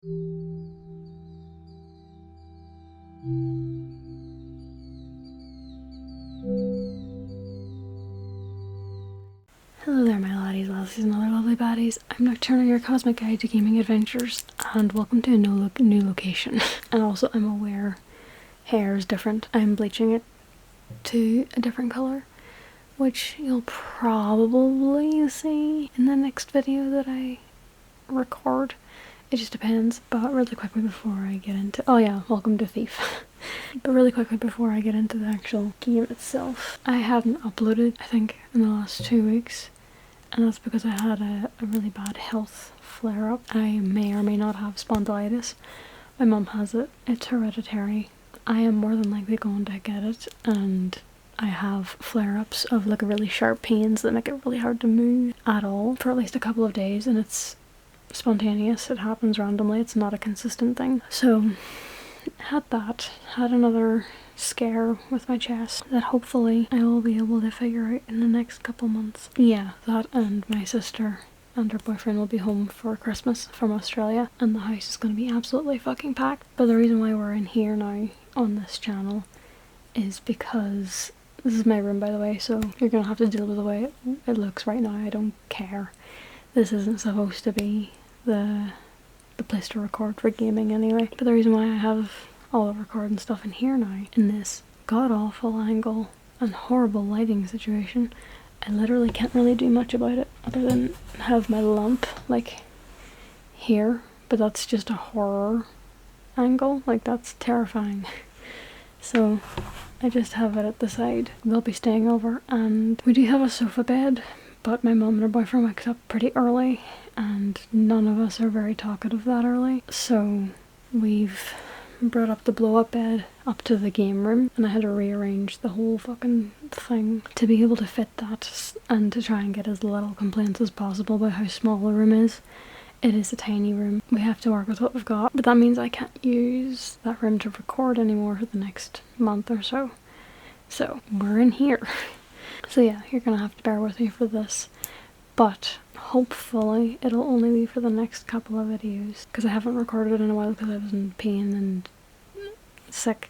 Hello there my laddies, lassies and other lovely baddies. I'm Nocturna, your cosmic guide to gaming adventures, and welcome to a new location. And also I'm aware hair is different. I'm bleaching it to a different colour, which you'll probably see in the next video that I record. It just depends. But really quickly before I get into— oh yeah, welcome to Thief. But really quickly before I get into the actual game itself, I hadn't uploaded, I think, in the last 2 weeks. And that's because I had a really bad health flare-up. I may or may not have spondylitis. My mum has it. It's hereditary. I am more than likely going to get it, and I have flare-ups of like really sharp pains that make it really hard to move at all for at least a couple of days, and it's spontaneous. It happens randomly. It's not a consistent thing. So had another scare with my chest that hopefully I will be able to figure out in the next couple months. Yeah, that, and my sister and her boyfriend will be home for Christmas from Australia, and the house is going to be absolutely fucking packed. But the reason why we're in here now on this channel is because this is my room, by the way, so you're gonna have to deal with the way it looks right now. I don't care. This isn't supposed to be the place to record for gaming anyway. But the reason why I have all the recording stuff in here now, in this god-awful angle and horrible lighting situation, I literally can't really do much about it other than have my lamp like here, but that's just a horror angle, like that's terrifying. So I just have it at the side. They'll be staying over, and we do have a sofa bed, but my mum and her boyfriend wakes up pretty early, and none of us are very talkative that early. So we've brought up the blow-up bed up to the game room, and I had to rearrange the whole fucking thing to be able to fit that and to try and get as little complaints as possible about how small the room is. It is a tiny room. We have to work with what we've got, but that means I can't use that room to record anymore for the next month or so. So we're in here. So yeah, you're gonna have to bear with me for this, but hopefully it'll only be for the next couple of videos, because I haven't recorded in a while because I was in pain and sick.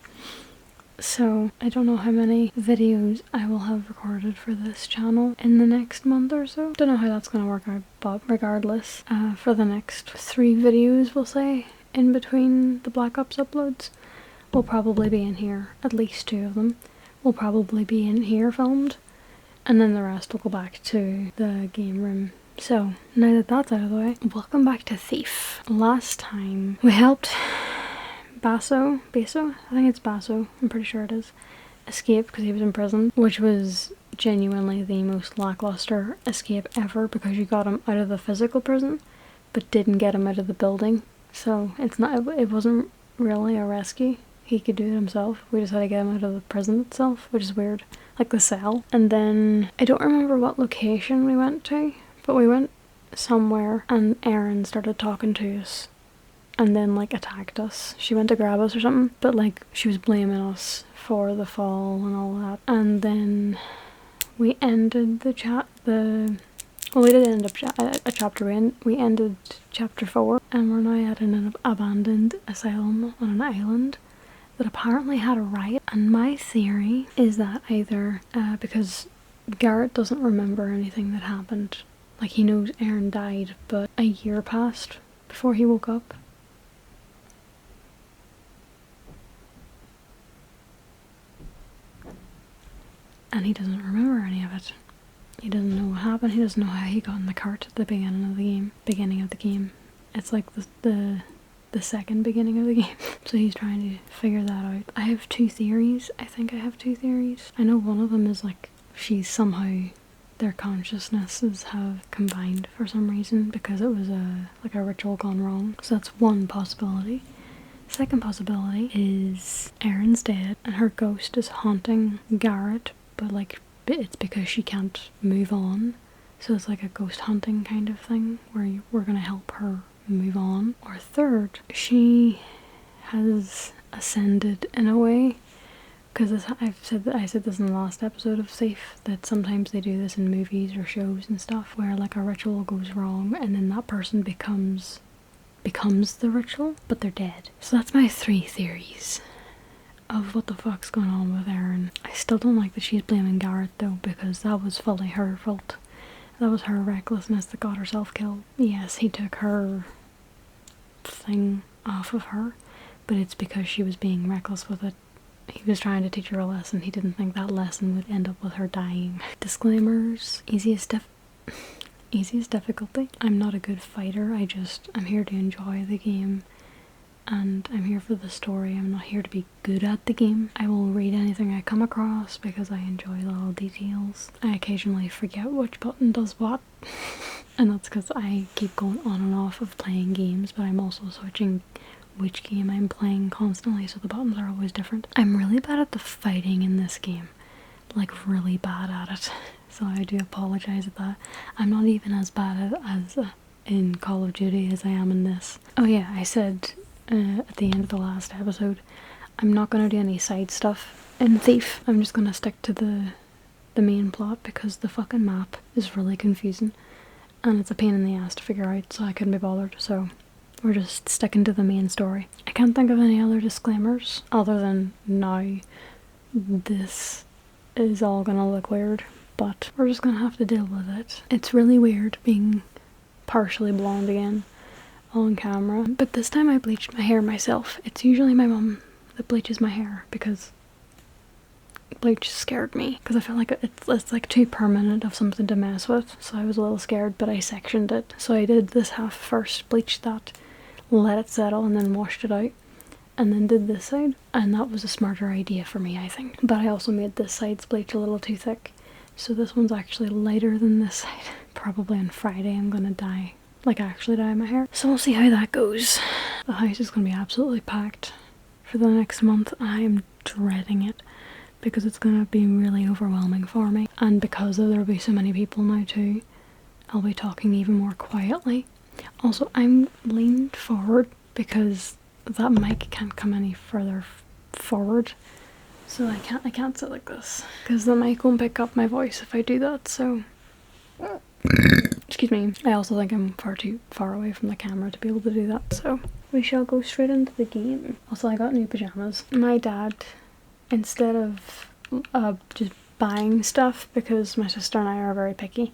So I don't know how many videos I will have recorded for this channel in the next month or so. Don't know how that's gonna work out, but regardless, for the next 3 videos, we'll say, in between the Black Ops uploads, will probably be in here. At least 2 of them will probably be in here filmed, and then the rest will go back to the game room. So now that that's out of the way, welcome back to Thief. Last time we helped Basso, I think it's Basso, I'm pretty sure it is, escape because he was in prison, which was genuinely the most lackluster escape ever, because you got him out of the physical prison but didn't get him out of the building. So it wasn't really a rescue. He could do it himself. We just had to get him out of the prison itself, which is weird. Like the cell. And then I don't remember what location we went to, but we went somewhere and Erin started talking to us and then like attacked us. She went to grab us or something, but like she was blaming us for the fall and all that. And then we ended the well, we did end up a chapter. We ended chapter 4, and we're now at an abandoned asylum on an island that apparently had a riot. And my theory is that either because Garrett doesn't remember anything that happened, like he knows Erin died, but a year passed before he woke up. And he doesn't remember any of it. He doesn't know what happened. He doesn't know how he got in the cart at the beginning of the game. It's like the second beginning of the game. So he's trying to figure that out. I have 2 theories. I think I have 2 theories. I know one of them is like she's somehow, their consciousnesses have combined for some reason because it was a ritual gone wrong. So that's one possibility. Second possibility is Erin's dead and her ghost is haunting Garrett, but like it's because she can't move on. So it's like a ghost hunting kind of thing where we're gonna help her move on. Or third, she has ascended in a way, because I said this in the last episode of Safe, that sometimes they do this in movies or shows and stuff where like a ritual goes wrong and then that person becomes becomes the ritual, but they're dead. So that's my 3 theories of what the fuck's going on with Erin. I still don't like that she's blaming Garrett though, because that was fully her fault. That was her recklessness that got herself killed. Yes, he took her thing off of her, but it's because she was being reckless with it. He was trying to teach her a lesson. He didn't think that lesson would end up with her dying. Disclaimers. Easiest difficulty. I'm not a good fighter. I'm here to enjoy the game, and I'm here for the story. I'm not here to be good at the game. I will read anything I come across because I enjoy little details. I occasionally forget which button does what. And that's because I keep going on and off of playing games, but I'm also switching which game I'm playing constantly, so the buttons are always different. I'm really bad at the fighting in this game, like really bad at it, so I do apologize at that. I'm not even as bad as in Call of Duty as I am in this. Oh yeah, I said at the end of the last episode, I'm not going to do any side stuff in Thief. I'm just going to stick to the main plot because the fucking map is really confusing and it's a pain in the ass to figure out, so I couldn't be bothered, so we're just sticking to the main story. I can't think of any other disclaimers other than now this is all gonna look weird, but we're just gonna have to deal with it. It's really weird being partially blonde again on camera, but this time I bleached my hair myself. It's usually my mum that bleaches my hair because bleach scared me, because I felt like it's like too permanent of something to mess with, so I was a little scared, but I sectioned it. So I did this half first, bleached that, let it settle, and then washed it out, and then did this side, and that was a smarter idea for me, I think. But I also made this side's bleach a little too thick, so this one's actually lighter than this side. Probably on Friday I'm gonna dye, like actually dye my hair, so we'll see how that goes. The house is gonna be absolutely packed for the next month. I'm dreading it because it's gonna be really overwhelming for me, and because there'll be so many people now too, I'll be talking even more quietly. Also, I'm leaned forward because that mic can't come any further forward, so I can't sit like this because the mic won't pick up my voice if I do that, so excuse me. I also think I'm far too far away from the camera to be able to do that, so we shall go straight into the game. Also, I got new pajamas. My dad, instead of just buying stuff, because my sister and I are very picky,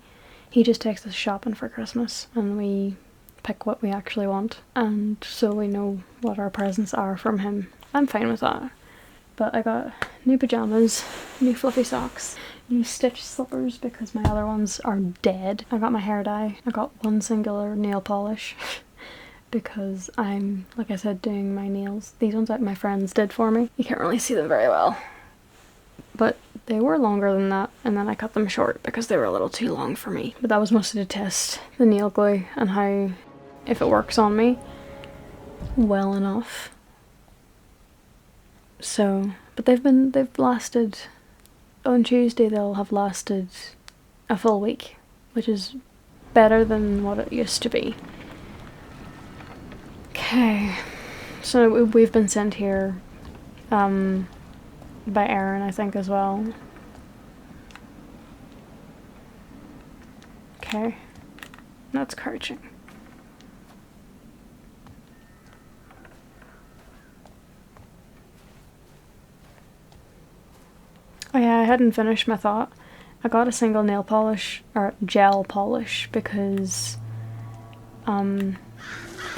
he just takes us shopping for Christmas and we pick what we actually want, and so we know what our presents are from him. I'm fine with that. But I got new pajamas, new fluffy socks, new stitched slippers because my other ones are dead. I got my hair dye. I got one singular nail polish because I'm, like I said, doing my nails. These ones that my friends did for me. You can't really see them very well, but they were longer than that, and then I cut them short because they were a little too long for me. But that was mostly to test the nail glue and how, if it works on me well enough. So, but they've lasted, on Tuesday they'll have lasted a full week, which is better than what it used to be. Okay, so we've been sent here by Erin, I think, as well. Okay, that's crouching. Oh yeah, I hadn't finished my thought. I got a single nail polish, or gel polish, because the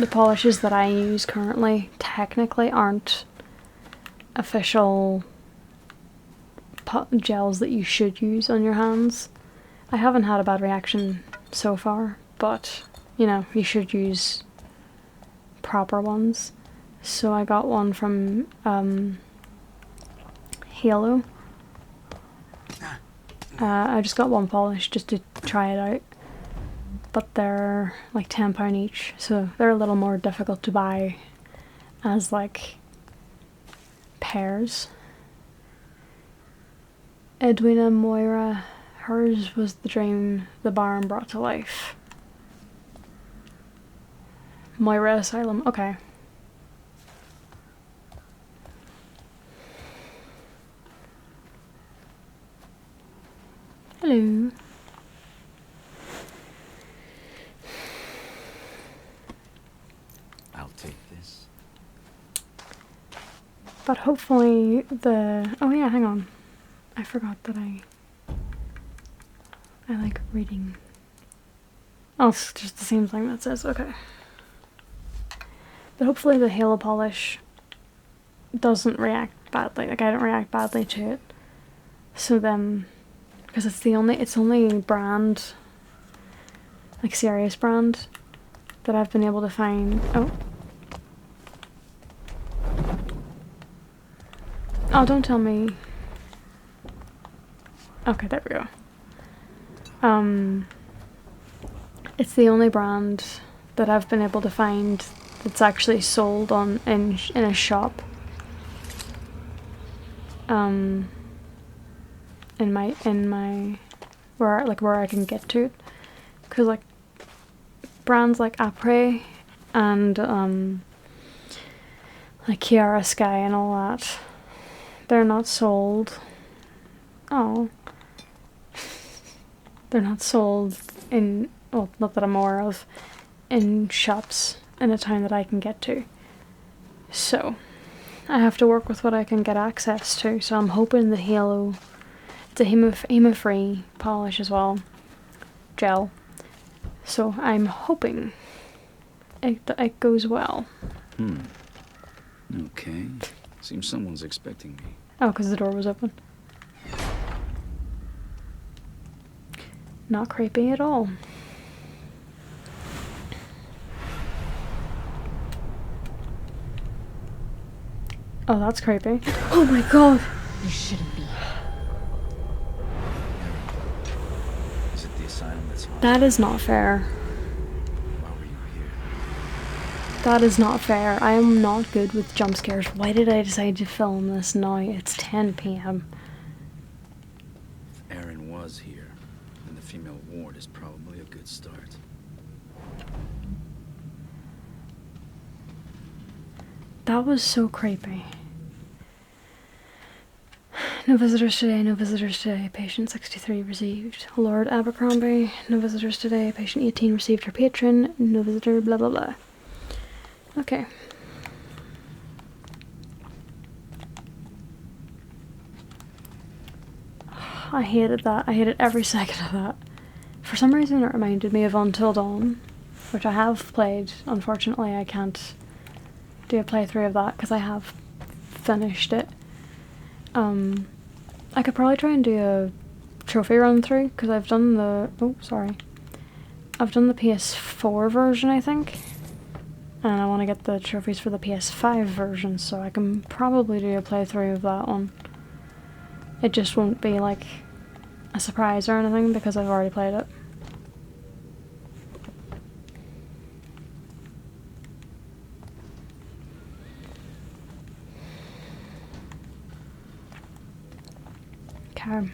polishes that I use currently technically aren't official gels that you should use on your hands. I haven't had a bad reaction so far, but you know, you should use proper ones. So I got one from Halo. I just got one polish just to try it out, but they're like £10 each, so they're a little more difficult to buy as like pairs. Edwina Moira, hers was the dream the Baron brought to life. Moira Asylum, okay. Hello. But hopefully the... Oh yeah, hang on. I forgot that I like reading. Oh, it's just the same thing that says, okay. But hopefully the halo polish doesn't react badly. Like, I don't react badly to it. So then, because it's only brand, like serious brand, that I've been able to find. Oh, don't tell me. Okay, there we go. It's the only brand that I've been able to find that's actually sold in a shop. In my where I can get to it, because like brands like Après and like Kiara Sky and all that, they're not sold. Oh. They're not sold in, well, not that I'm aware of, in shops in a town that I can get to. So, I have to work with what I can get access to. So I'm hoping the Halo, it's a hemo-free polish as well, gel. So I'm hoping it goes well. Okay. Seems someone's expecting me. Oh, because the door was open. Not creepy at all. Oh, that's creepy. Oh my god! You shouldn't be. Is it the asylum that's haunted? That is not fair. Why were you here? That is not fair. I am not good with jump scares. Why did I decide to film this now? It's 10 p.m. If Aaron was here, then the female ward is probably a good start. That was so creepy. No visitors today, no visitors today. Patient 63 received. Lord Abercrombie, no visitors today. Patient 18 received her patron. No visitor, blah blah blah. Okay. I hated that. I hated every second of that. For some reason it reminded me of Until Dawn, which I have played. Unfortunately I can't do a playthrough of that because I have finished it. I could probably try and do a trophy run through because I've done the I've done the PS4 version, I think, and I want to get the trophies for the PS5 version, so I can probably do a playthrough of that one. It just won't be like a surprise or anything because I've already played it. Okay.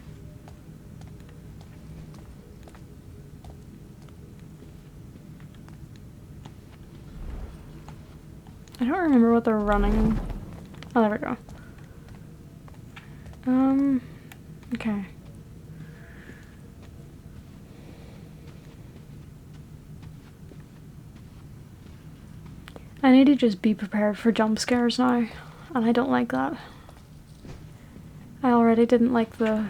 I don't remember what they're running. Oh, there we go. Okay. I need to just be prepared for jump scares now, and I don't like that. I already didn't like the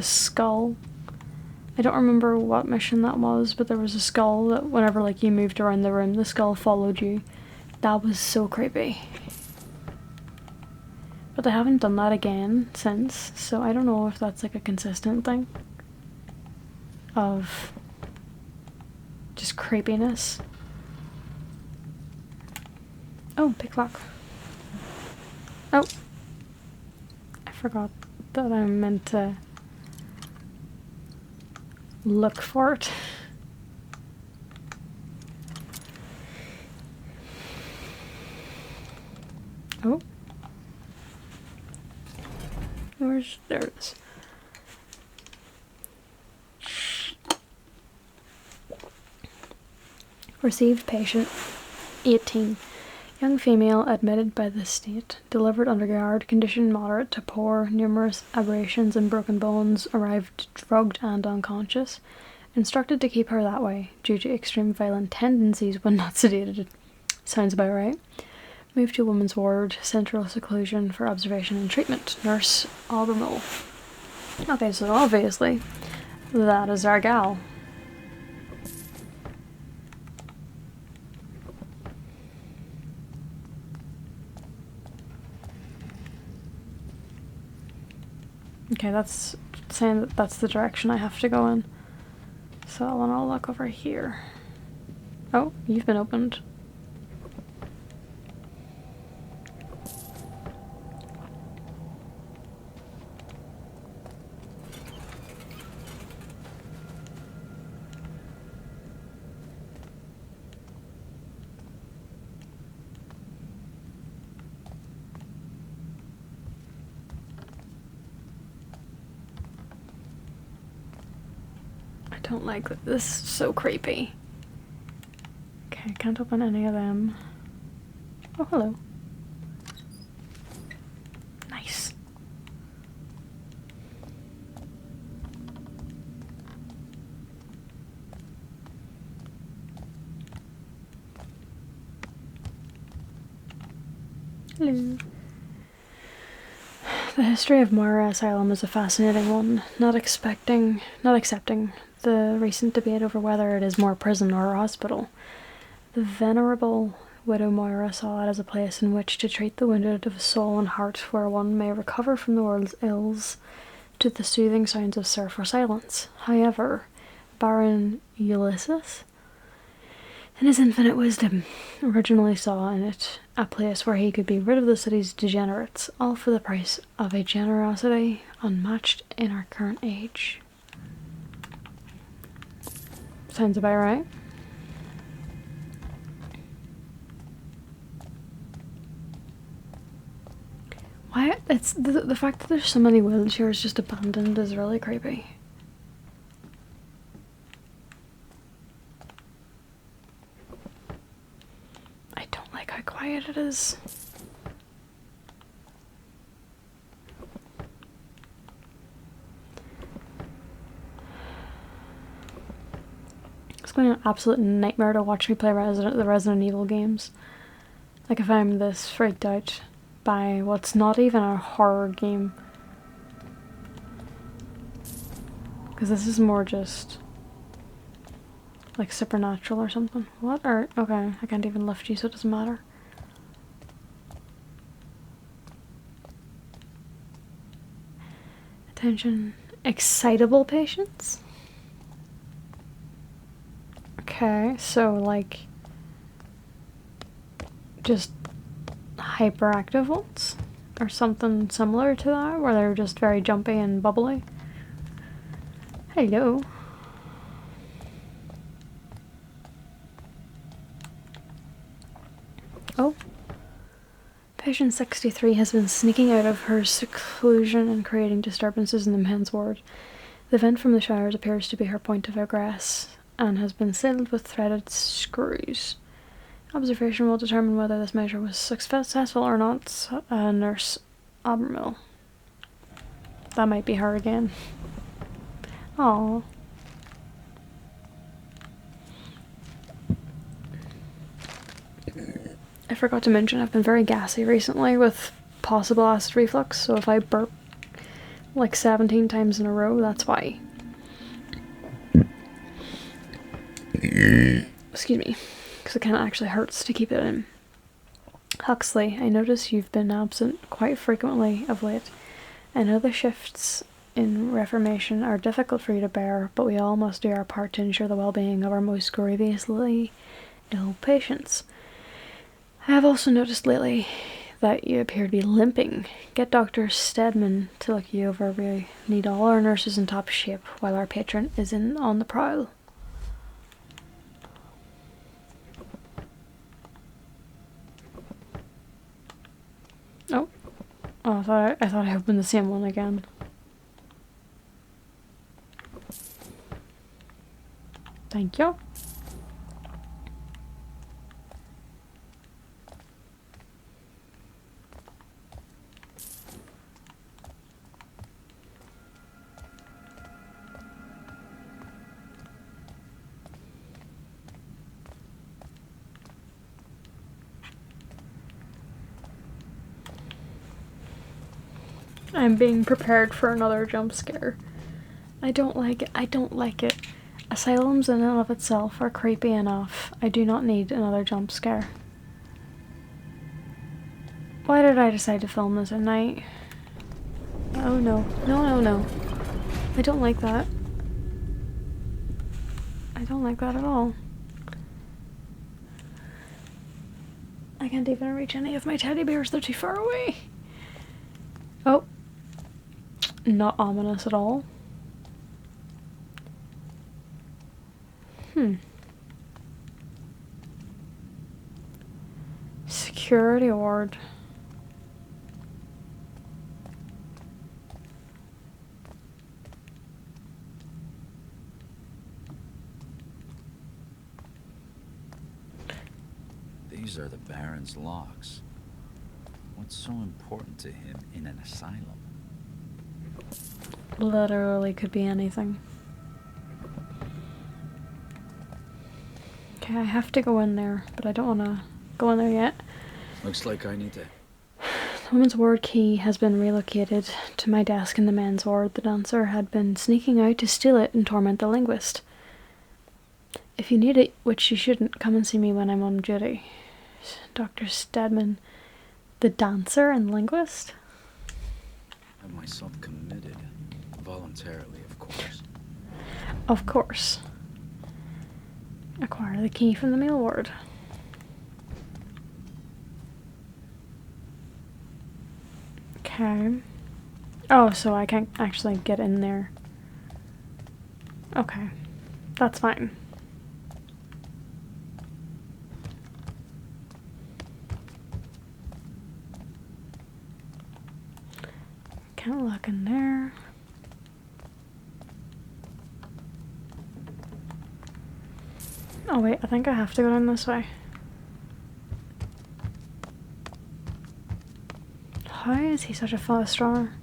skull. I don't remember what mission that was, but there was a skull that whenever like you moved around the room, the skull followed you. That was so creepy. But they haven't done that again since, so I don't know if that's like a consistent thing of just creepiness. Oh, pick lock. Oh. I forgot that I meant to look for it. Oh. There it is. Received patient 18. Young female admitted by the state. Delivered under guard. Condition moderate to poor. Numerous abrasions and broken bones. Arrived drugged and unconscious. Instructed to keep her that way due to extreme violent tendencies when not sedated. Sounds about right. Move to women's ward, central seclusion for observation and treatment. Nurse Albermole. Okay, so obviously that is our gal. Okay, that's saying that that's the direction I have to go in. So I want to look over here. Oh, you've been opened. I don't like this. This is so creepy. Okay, can't open any of them. Oh, hello. Nice. Hello. The history of Moira Asylum is a fascinating one, not accepting the recent debate over whether it is more prison or a hospital. The venerable widow Moira saw it as a place in which to treat the wounded of soul and heart, where one may recover from the world's ills to the soothing sounds of surf or silence. However, Baron Ulysses, in his infinite wisdom, originally saw in it a place where he could be rid of the city's degenerates, all for the price of a generosity unmatched in our current age. Sounds about right. Why? It's the fact that there's so many wheelchairs just abandoned is really creepy. I don't like how quiet it is. It's been an absolute nightmare to watch me play the Resident Evil games. Like, if I'm this freaked out by what's not even a horror game. Because this is more just like supernatural or something. What are... Okay, I can't even lift you, so it doesn't matter. Attention. Excitable patients? Okay, so like just hyperactive ones? Or something similar to that, where they're just very jumpy and bubbly? Hello. Oh. Patient 63 has been sneaking out of her seclusion and creating disturbances in the men's ward. The vent from the showers appears to be her point of egress and has been sealed with threaded screws. Observation will determine whether this measure was successful or not. Nurse Albermole. That might be her again. Aww. I forgot to mention I've been very gassy recently with possible acid reflux, so if I burp like 17 times in a row, that's why. Excuse me, because it kind of actually hurts to keep it in. Huxley, I notice you've been absent quite frequently of late. I know the shifts in reformation are difficult for you to bear, but we all must do our part to ensure the well-being of our most grievously ill patients. I have also noticed lately that you appear to be limping. Get Dr. Stedman to look you over. We need all our nurses in top shape while our patron is on the prowl. Oh. Oh, I thought I opened the same one again. Thank you. I'm being prepared for another jump scare. I don't like it. I don't like it. Asylums in and of itself are creepy enough. I do not need another jump scare. Why did I decide to film this at night? Oh no. No, no, no. I don't like that. I don't like that at all. I can't even reach any of my teddy bears. They're too far away. Oh. Not ominous at all. Security ward. These are the Baron's locks. What's so important to him in an asylum? Literally could be anything. Okay, I have to go in there, but I don't want to go in there yet. Looks like I need to... The women's ward key has been relocated to my desk in the men's ward. The dancer had been sneaking out to steal it and torment the linguist. If you need it, which you shouldn't, come and see me when I'm on duty. Dr. Stedman. The dancer and linguist? Have myself committed. Voluntarily, of course. Of course. Acquire the key from the male ward. Okay. Oh, so I can't actually get in there. Okay. That's fine. Can't look in there. Oh wait, I think I have to go down this way. How is he such a fast runner?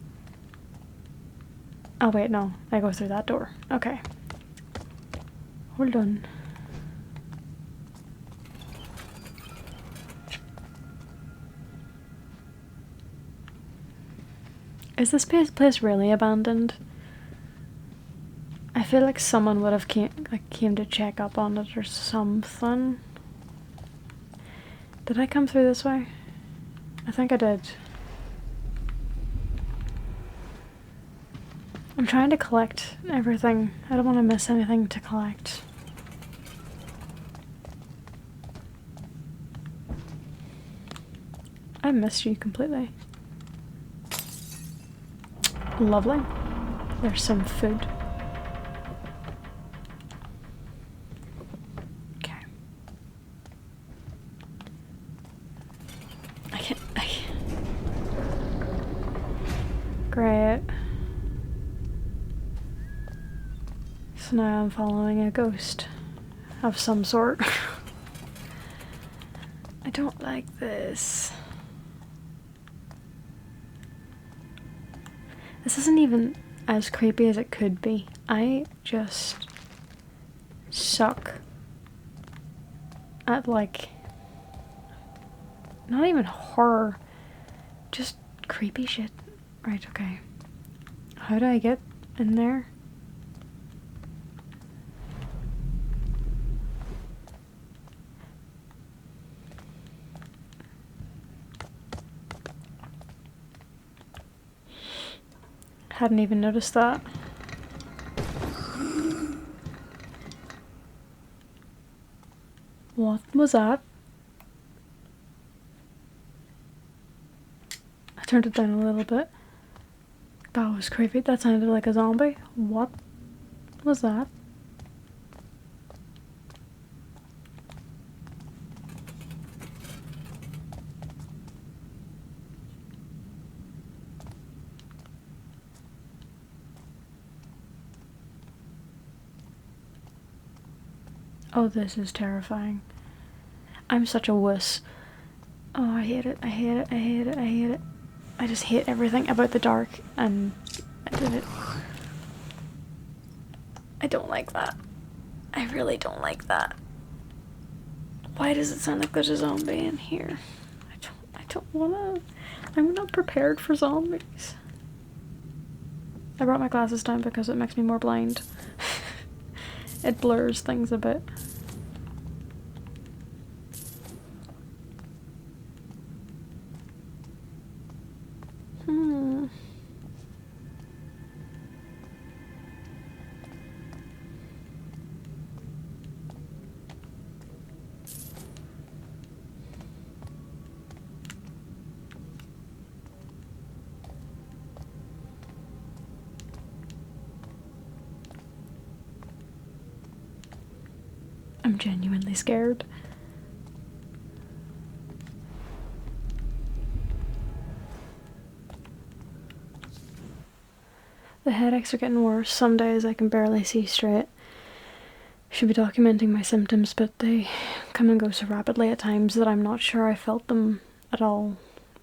Oh wait, no. I go through that door. Okay. Hold on. Is this place really abandoned? I feel like someone would have came to check up on it or something. Did I come through this way? I think I did. I'm trying to collect everything. I don't want to miss anything to collect. I missed you completely. Lovely. There's some food. Okay. I can't. Great. So now I'm following a ghost of some sort. I don't like this. This isn't even as creepy as it could be. I just suck at, like, not even horror, just creepy shit. Right, okay. How do I get in there? Hadn't even noticed that. What was that? I turned it down a little bit. That was creepy. That sounded like a zombie. What was that? Oh, this is terrifying. I'm such a wuss. Oh, I hate it. I hate it. I hate it. I hate it. I just hate everything about the dark, and I did it. I don't like that. I really don't like that. Why does it sound like there's a zombie in here? I don't wanna. I'm not prepared for zombies. I brought my glasses down because it makes me more blind. It blurs things a bit. I'm genuinely scared. The headaches are getting worse. Some days I can barely see straight. Should be documenting my symptoms, but they come and go so rapidly at times that I'm not sure I felt them at all.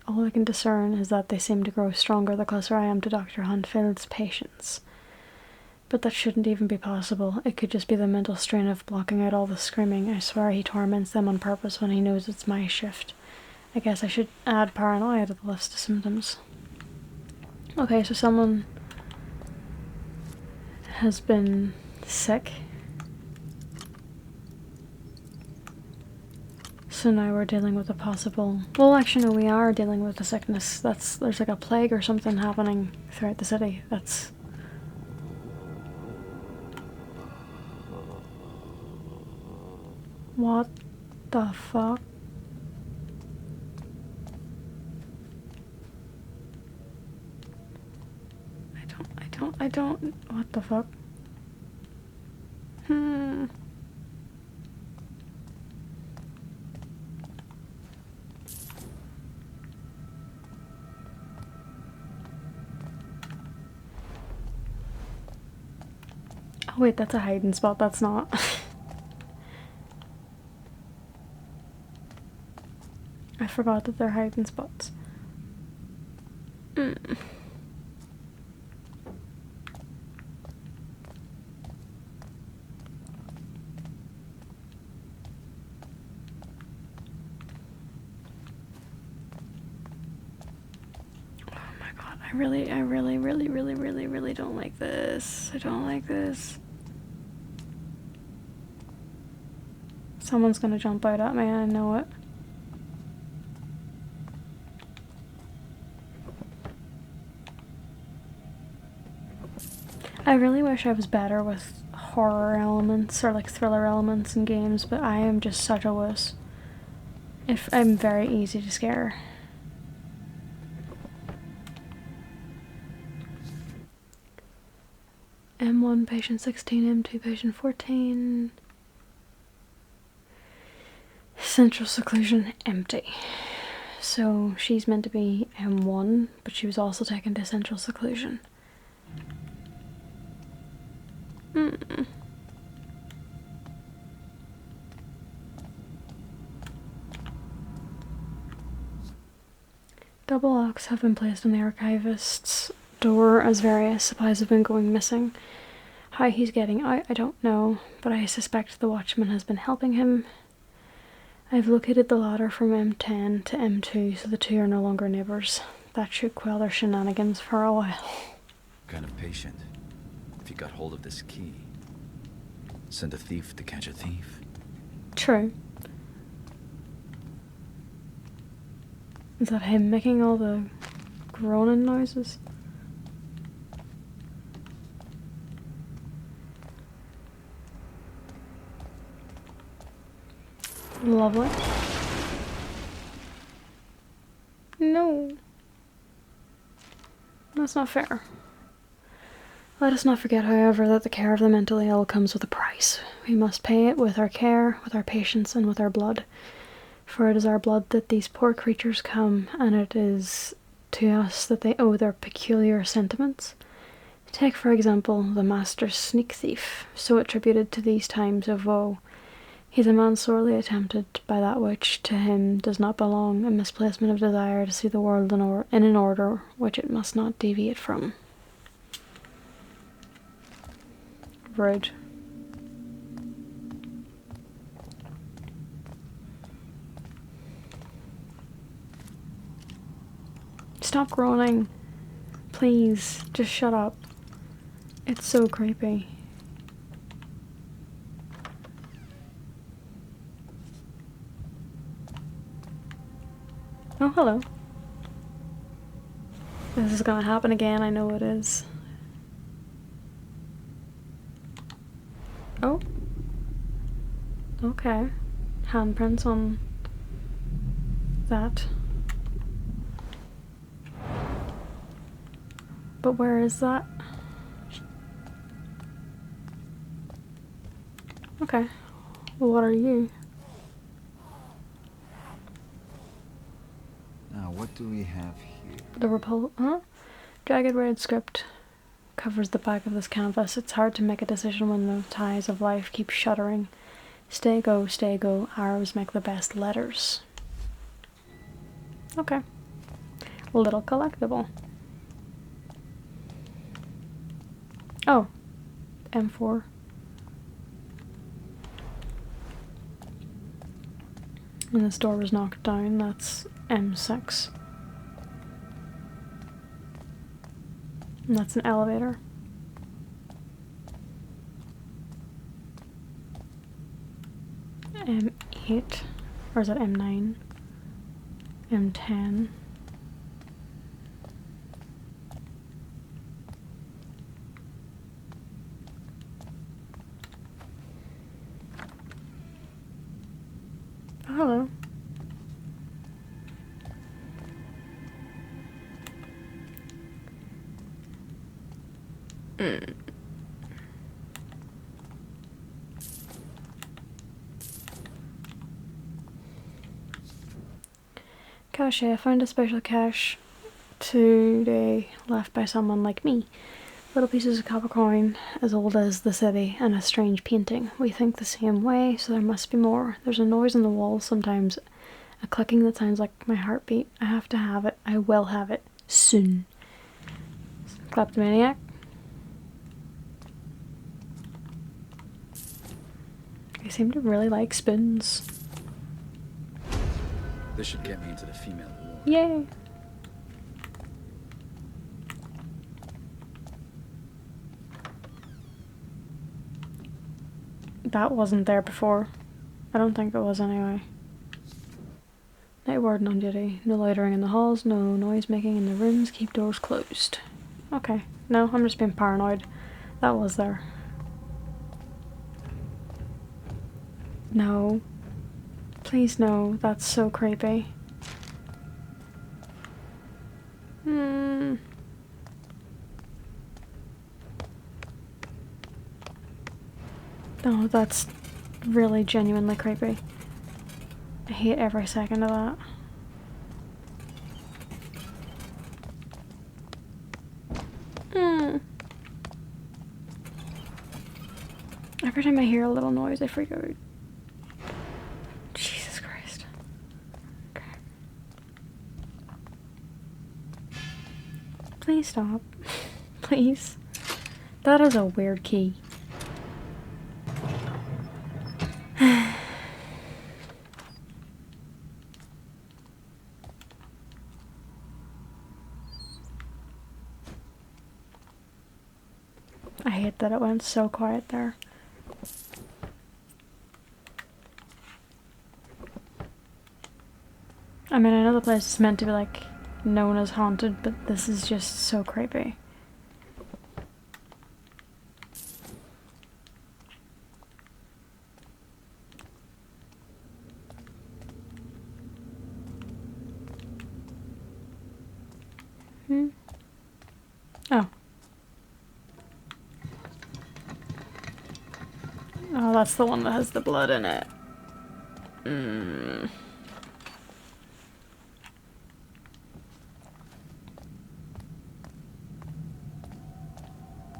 All I can discern is that they seem to grow stronger the closer I am to Dr. Hunfield's patients. But that shouldn't even be possible. It could just be the mental strain of blocking out all the screaming. I swear he torments them on purpose when he knows it's my shift. I guess I should add paranoia to the list of symptoms. Okay, so someone has been sick. So now we're dealing with a possible... Well, actually, no, we are dealing with a sickness. There's like a plague or something happening throughout the city. That's... What the fuck? I don't... What the fuck? Oh wait, that's a hiding spot, that's not. I forgot that they're hiding spots. I really don't like this. I don't like this. Someone's gonna jump out at me, I know it. I really wish I was better with horror elements or like thriller elements in games, but I am just such a wuss. I'm very easy to scare. M1 patient 16, M2 patient 14. Central seclusion empty. So she's meant to be M1, but she was also taken to central seclusion. Double locks have been placed on the archivist's door as various supplies have been going missing. How he's getting out, I don't know, but I suspect the watchman has been helping him. I've located the ladder from M10 to M2, so the two are no longer neighbours. That should quell their shenanigans for a while. What kind of patient? If you got hold of this key, send a thief to catch a thief. True. Is that him making all the groaning noises? Lovely. No. That's not fair. Let us not forget, however, that the care of the mentally ill comes with a price. We must pay it with our care, with our patience, and with our blood. For it is our blood that these poor creatures come, and it is to us that they owe their peculiar sentiments. Take, for example, the master sneak thief, so attributed to these times of woe. He's a man sorely tempted by that which to him does not belong, a misplacement of desire to see the world in an order which it must not deviate from. Rude. Stop groaning. Please, just shut up. It's so creepy. Oh, hello. This is gonna happen again, I know it is. Oh. Okay. Handprints on that. But where is that? Okay. Well, what are you? Now, what do we have here? The huh? Jagged red script covers the back of this canvas. It's hard to make a decision when the ties of life keep shuddering. Stay go, arrows make the best letters. Okay. Little collectible. Oh. M4. And this door was knocked down, that's M6. And that's an elevator. M8, or is that M9? M10. Oh, hello. Cache. I found a special cache today left by someone like me. Little pieces of copper coin as old as the city and a strange painting. We think the same way, so there must be more. There's a noise on the wall sometimes, a clicking that sounds like my heartbeat. I have to have it. I will have it. Soon. Kleptomaniac. I seem to really like spoons. This should get me into the female ward. Yay! That wasn't there before. I don't think it was anyway. Night warden on duty. No loitering in the halls, no noise making in the rooms, keep doors closed. Okay. No, I'm just being paranoid. That was there. No. Please no, that's so creepy. No, that's really genuinely creepy. I hate every second of that. Every time I hear a little noise, I freak out. Jesus Christ. Okay. Please stop. Please. That is a weird key. I hate that it went so quiet there. I mean, I know the place is meant to be like known as haunted, but this is just so creepy. Oh. Oh, that's the one that has the blood in it.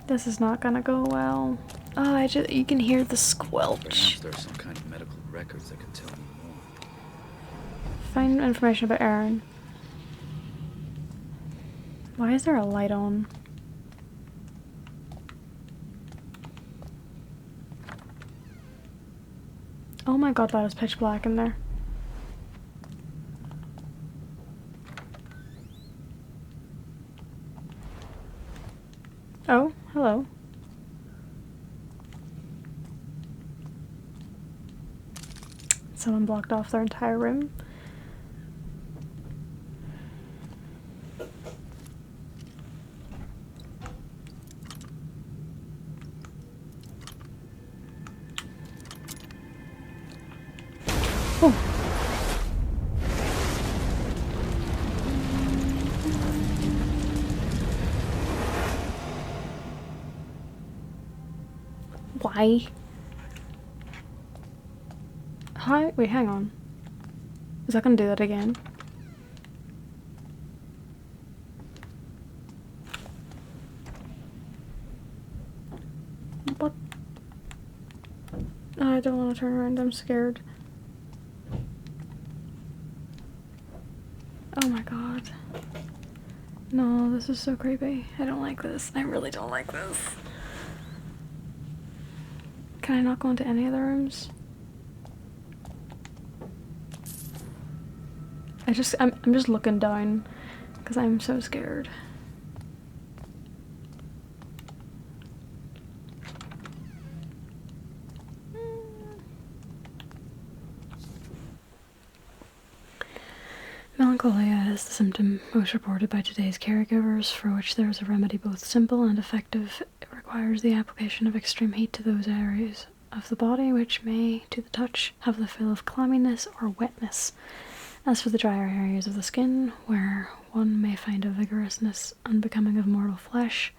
This is not gonna go well. Oh, you can hear the squelch. Perhaps there are some kind of medical records that can tell me more. Find information about Aaron. Why is there a light on? Oh my god, that is pitch black in there. Oh, hello. Someone blocked off their entire room. Oh. Why? Hi. Wait, hang on. Is that gonna do that again? What? I don't want to turn around. I'm scared. Oh my god. No, this is so creepy. I don't like this. I really don't like this. Can I not go into any of the rooms? I'm just looking down because I'm so scared. Melancholia is the symptom most reported by today's caregivers, for which there is a remedy both simple and effective. It requires the application of extreme heat to those areas of the body which may, to the touch, have the feel of clamminess or wetness. As for the drier areas of the skin, where one may find a vigorousness unbecoming of mortal flesh,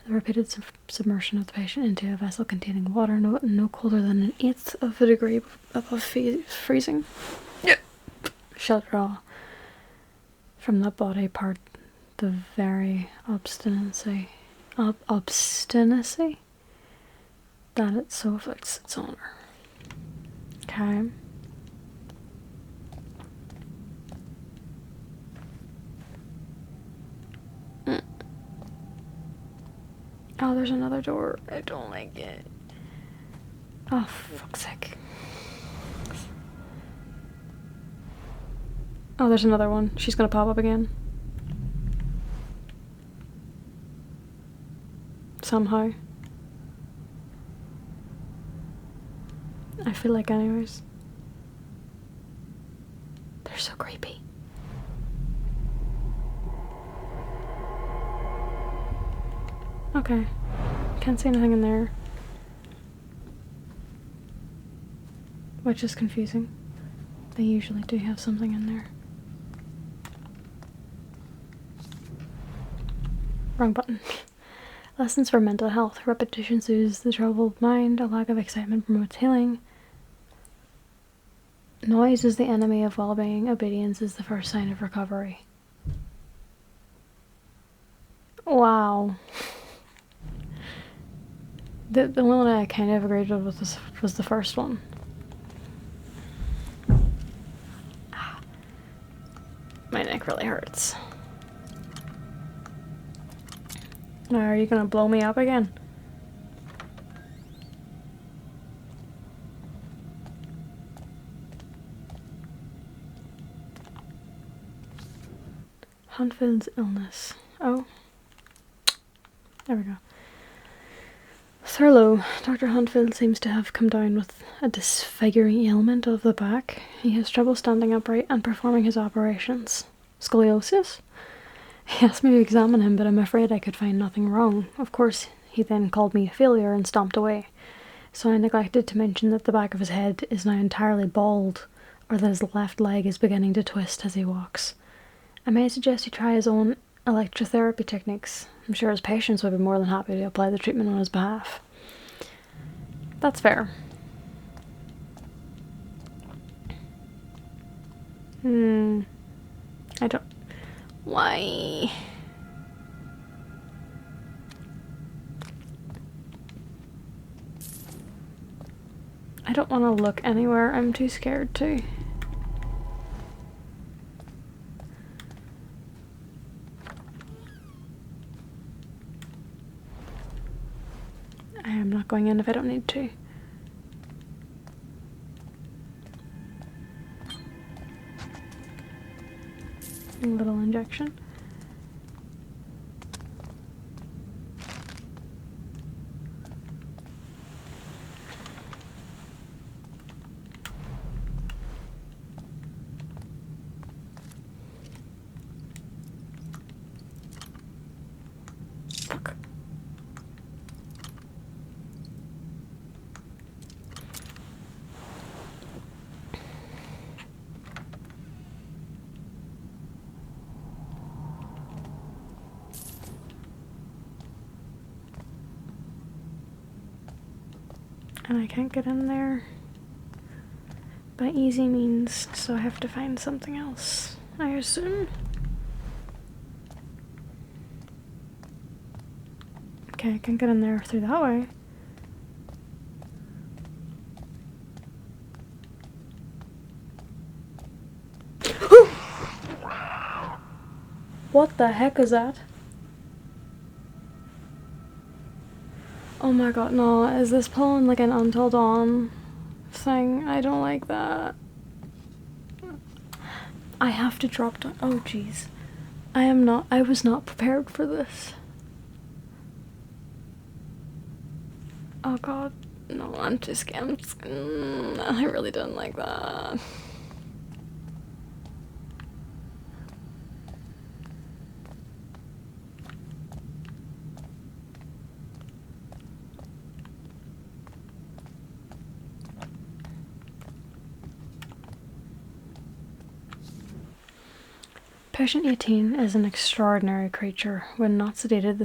the repeated submersion of the patient into a vessel containing water no colder than 1/8 of a degree above freezing shall draw from that body part the very obstinacy that it so afflicts its owner. Okay. Oh, there's another door. I don't like it. Oh, fuck's sake. Oh, there's another one. She's gonna pop up again. Somehow. I feel like anyways. They're so creepy. Okay. Can't see anything in there. Which is confusing. They usually do have something in there. Wrong button. Lessons for mental health. Repetition soothes the troubled mind. A lack of excitement promotes healing. Noise is the enemy of well-being. Obedience is the first sign of recovery. Wow. The one I kind of agreed with was the first one. My neck really hurts. Now, are you gonna blow me up again? Hunfield's illness. Oh. There we go. Thurlow. Dr. Huntfield seems to have come down with a disfiguring ailment of the back. He has trouble standing upright and performing his operations. Scoliosis? He asked me to examine him, but I'm afraid I could find nothing wrong. Of course, he then called me a failure and stomped away. So I neglected to mention that the back of his head is now entirely bald, or that his left leg is beginning to twist as he walks. I may suggest he try his own electrotherapy techniques. I'm sure his patients would be more than happy to apply the treatment on his behalf. That's fair. I don't... Why? I don't want to look anywhere. I'm too scared to. I am not going in if I don't need to. A little injection. and I can't get in there by easy means, so I have to find something else, I assume. Okay, I can't get in there through that way. What the heck is that? Oh my god, no, is this pulling like an Until Dawn thing? I don't like that. I have to drop down. Oh jeez. I was not prepared for this. Oh god, no, I'm too scared. I really don't like that. Patient 18 is an extraordinary creature. When not sedated,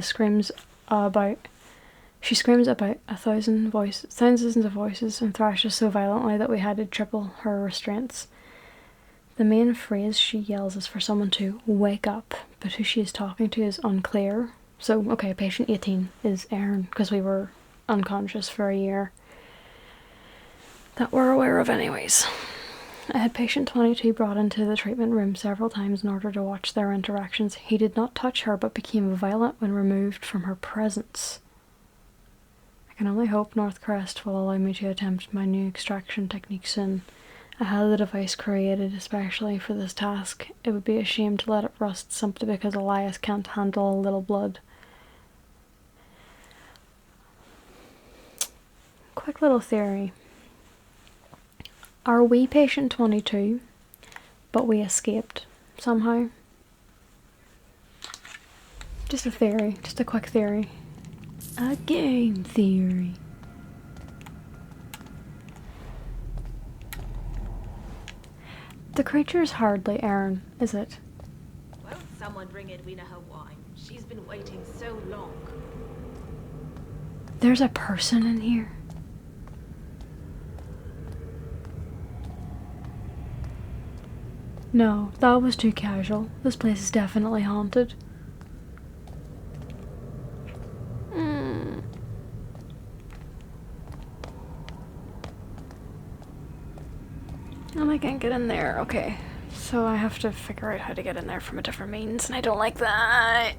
she screams about thousands of voices, and thrashes so violently that we had to triple her restraints. The main phrase she yells is for someone to wake up, but who she is talking to is unclear. So, okay, patient 18 is Erin, because we were unconscious for a year. That we're aware of anyways. I had patient 22 brought into the treatment room several times in order to watch their interactions. He did not touch her, but became violent when removed from her presence. I can only hope North Crest will allow me to attempt my new extraction technique soon. I had the device created especially for this task. It would be a shame to let it rust simply because Elias can't handle a little blood. Quick little theory. Are we patient 22, but we escaped somehow? Just a theory, just a quick theory. A game theory. The creature's hardly Erin, is it? Won't someone bring Edwina her wine? She's been waiting so long. There's a person in here. No, that was too casual. This place is definitely haunted. And I can't get in there. Okay. So I have to figure out how to get in there from a different means, and I don't like that.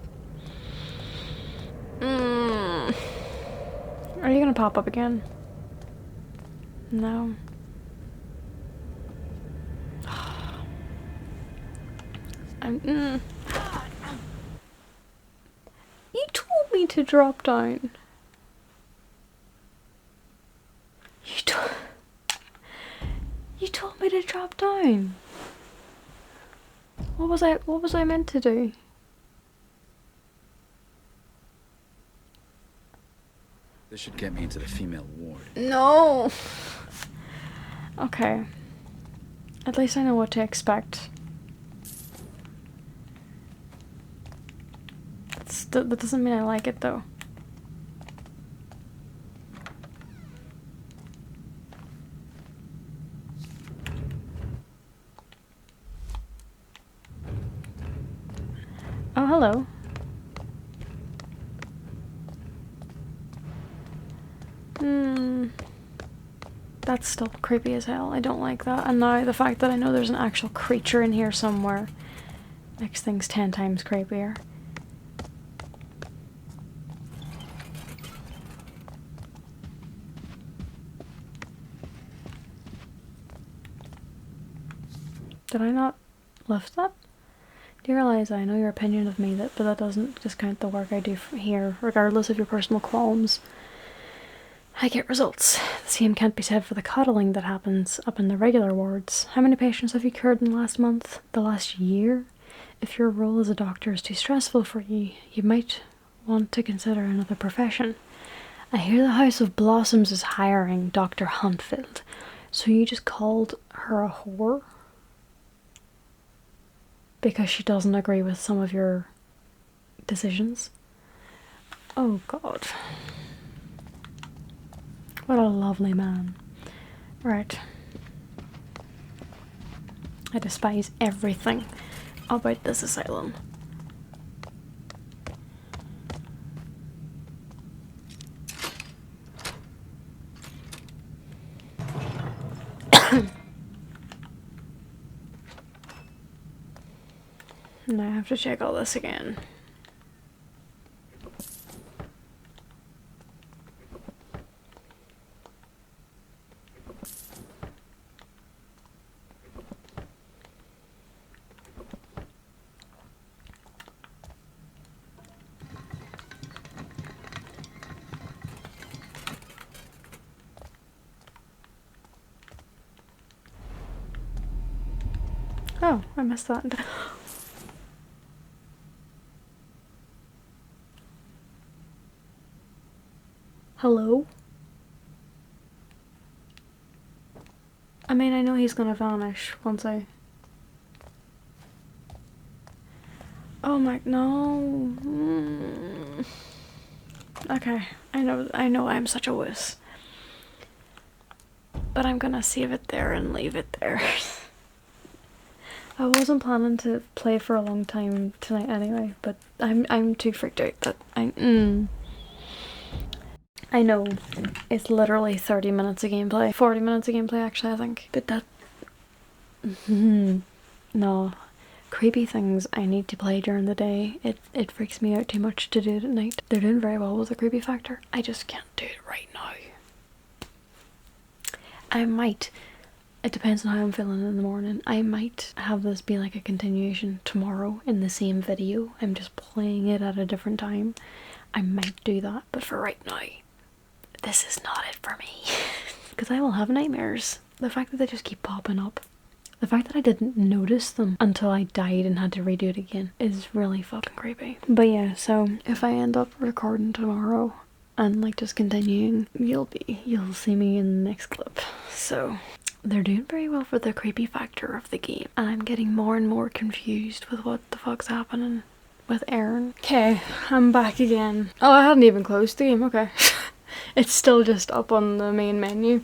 Are you gonna pop up again? No. You told me to drop down. You told me to drop down. What was I meant to do? This should get me into the female ward. No. Okay. At least I know what to expect. That doesn't mean I like it though. Oh, hello. That's still creepy as hell. I don't like that. And now the fact that I know there's an actual creature in here somewhere makes things 10 times creepier. Did I not lift that? Dear Eliza, I know your opinion of me, but that doesn't discount the work I do here, regardless of your personal qualms. I get results. The same can't be said for the coddling that happens up in the regular wards. How many patients have you cured in the last month? The last year? If your role as a doctor is too stressful for you, you might want to consider another profession. I hear the House of Blossoms is hiring Dr. Huntfield. So you just called her a whore? Because she doesn't agree with some of your decisions? Oh god. What a lovely man. Right. I despise everything about this asylum. Now I have to check all this again. Oh, I missed that. Hello? I mean, I know he's gonna vanish once I... Oh my... no. Okay, I know I'm such a wuss. But I'm gonna save it there and leave it there. I wasn't planning to play for a long time tonight anyway, but I'm too freaked out that I know it's literally 30 minutes of gameplay. 40 minutes of gameplay actually, I think. But that... no. Creepy things I need to play during the day. It freaks me out too much to do it at night. They're doing very well with the creepy factor. I just can't do it right now. I might. It depends on how I'm feeling in the morning. I might have this be like a continuation tomorrow in the same video. I'm just playing it at a different time. I might do that, but for right now, this is not it for me. Because I will have nightmares. The fact that they just keep popping up. The fact that I didn't notice them until I died and had to redo it again is really fucking creepy. But yeah, so if I end up recording tomorrow and like just continuing, you'll see me in the next clip. So they're doing very well for the creepy factor of the game, and I'm getting more and more confused with what the fuck's happening with Aaron. Okay, I'm back again. Oh, I hadn't even closed the game, okay. It's still just up on the main menu.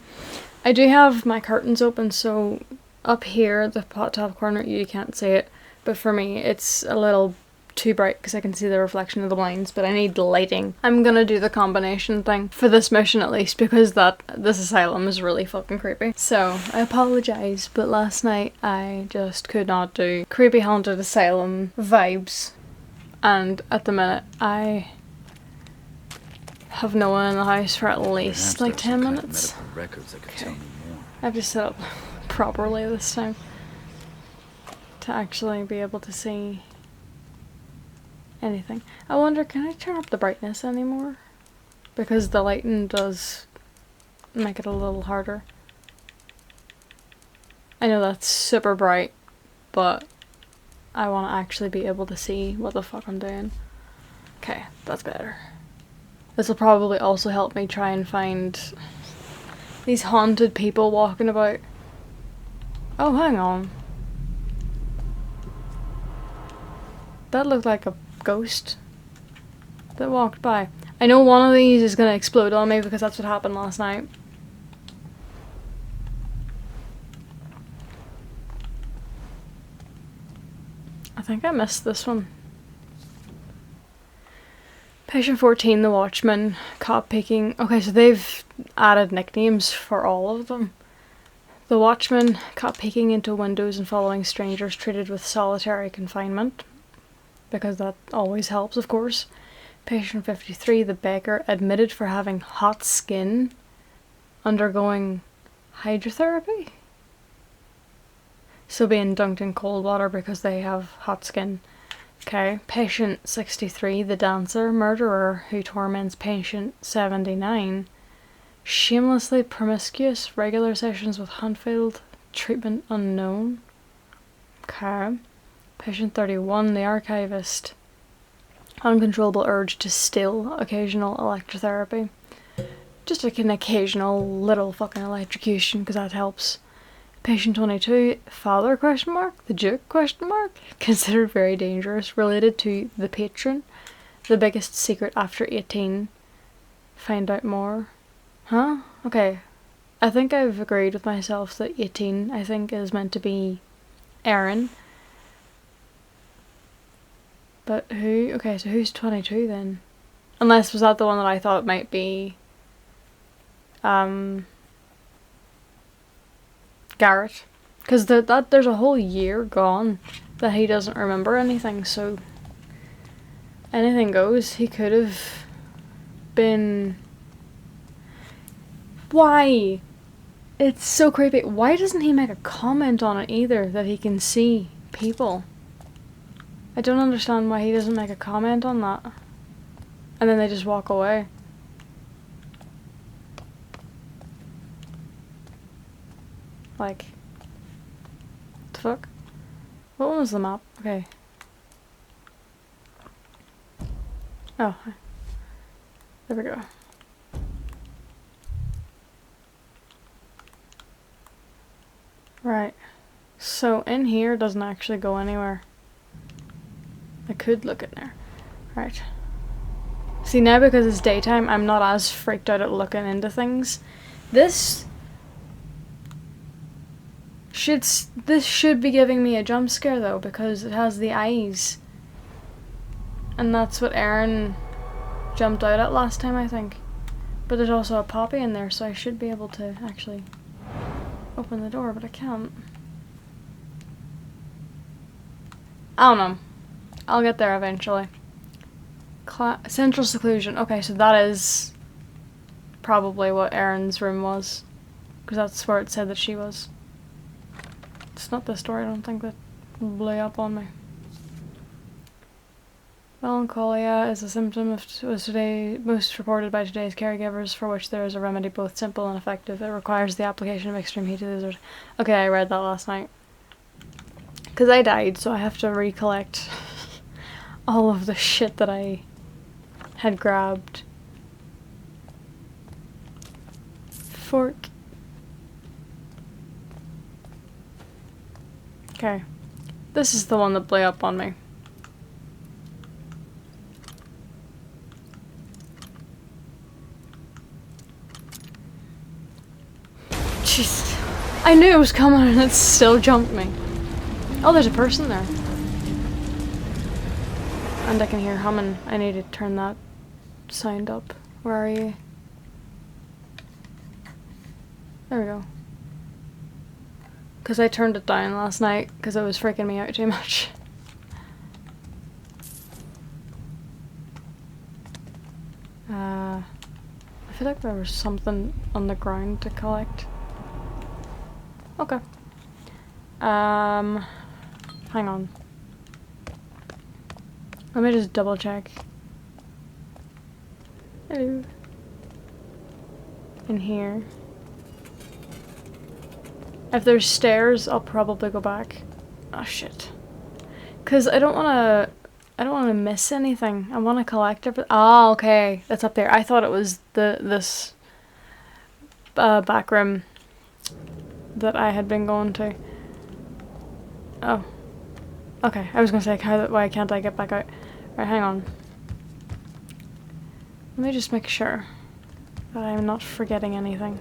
I do have my curtains open, so up here, the top corner, you can't see it, but for me it's a little too bright because I can see the reflection of the blinds, but I need lighting. I'm gonna do the combination thing for this mission at least, because this asylum is really fucking creepy. So I apologize, but last night I just could not do creepy haunted asylum vibes, and at the minute I have no one in the house for at least like 10 minutes. Okay. I have to set up properly this time to actually be able to see anything. I wonder, can I turn up the brightness anymore? Because the lighting does make it a little harder. I know that's super bright, but I want to actually be able to see what the fuck I'm doing. Okay, that's better. This will probably also help me try and find these haunted people walking about. Oh, hang on. That looked like a ghost that walked by. I know one of these is gonna explode on me because that's what happened last night. I think I missed this one. Patient 14, the Watchman, cop picking. Okay, so they've added nicknames for all of them. The Watchman, caught peeking into windows and following strangers, treated with solitary confinement, because that always helps, of course. Patient 53, the baker, admitted for having hot skin, undergoing hydrotherapy. So being dunked in cold water because they have hot skin. Okay. Patient 63, the dancer, murderer who torments patient 79. Shamelessly promiscuous, regular sessions with Hanfield, treatment unknown. Okay. Patient 31, the archivist. Uncontrollable urge to still occasional electrotherapy. Just like an occasional little fucking electrocution, because that helps. Patient 22, father question mark, the Duke question mark, considered very dangerous, related to the patron, the biggest secret after 18. Find out more. Huh? Okay. I think I've agreed with myself that 18, I think, is meant to be Aaron. But who? Okay, so who's 22 then? Unless, was that the one that I thought it might be Garrett? Because there's a whole year gone that he doesn't remember anything, so anything goes. He could have been... Why? It's so creepy. Why doesn't he make a comment on it either, that he can see people? I don't understand why he doesn't make a comment on that. And then they just walk away. Like, what the fuck? What one was the map? Okay. Oh. There we go. Right. So in here doesn't actually go anywhere. I could look in there. Right. See, now because it's daytime, I'm not as freaked out at looking into things. This should be giving me a jump scare though, because it has the eyes. And that's what Aaron jumped out at last time, I think. But there's also a poppy in there, so I should be able to actually open the door, but I can't. I don't know. I'll get there eventually. Central seclusion. Okay, so that is probably what Erin's room was. Because that's where it said that she was. It's not this door, I don't think, that blew up on me. Melancholia is a symptom of today most reported by today's caregivers, for which there is a remedy both simple and effective. It requires the application of extreme heat to the desert. Okay, I read that last night. Because I died, so I have to recollect all of the shit that I had grabbed. Fork. Okay. This is the one that blew up on me. Jeez. I knew it was coming and it still jumped me. Oh, there's a person there. And I can hear humming. I need to turn that sound up. Where are you? There we go. Because I turned it down last night because it was freaking me out too much. I feel like there was something on the ground to collect. Okay. Hang on. Let me just double check. Hello. In here. If there's stairs, I'll probably go back. Oh shit. Cause I don't wanna miss anything. I wanna collect everything. Ah, okay. That's up there. I thought it was this back room that I had been going to. Oh. Okay, I was gonna say, why can't I get back out? Right, hang on. Let me just make sure that I'm not forgetting anything.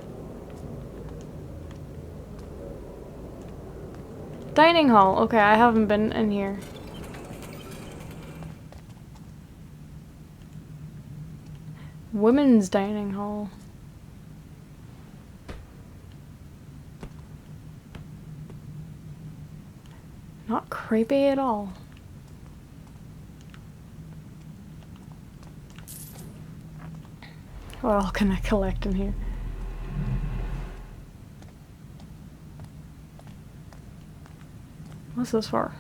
Dining hall. Okay, I haven't been in here. Women's dining hall. Not creepy at all. What all can I collect in here? What's this for?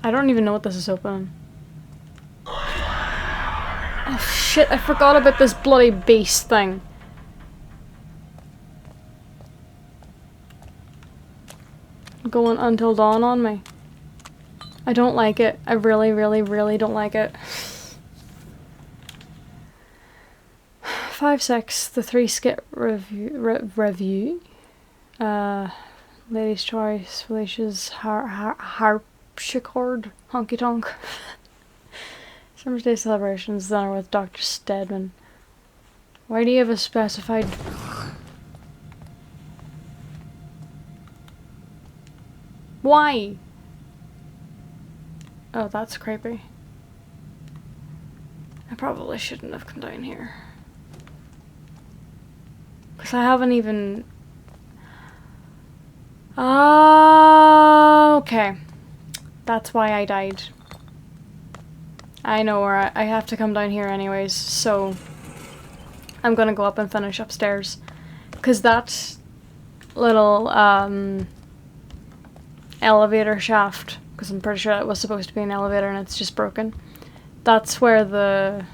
I don't even know what this is opening. Oh shit, I forgot about this bloody beast thing. Going until dawn on me. I don't like it. I really, really, really don't like it. 5-6, the 3 skit review. Ladies' Choice, Felicia's harpsichord, honky tonk. Summer's Day celebrations then are with Dr. Stedman. Why do you have a specified... Why? Oh, that's creepy. I probably shouldn't have come down here. Because I haven't even... Okay. That's why I died. I know where I have to come down here anyways, so... I'm gonna go up and finish upstairs. Because that little, elevator shaft, because I'm pretty sure it was supposed to be an elevator and it's just broken. That's where the...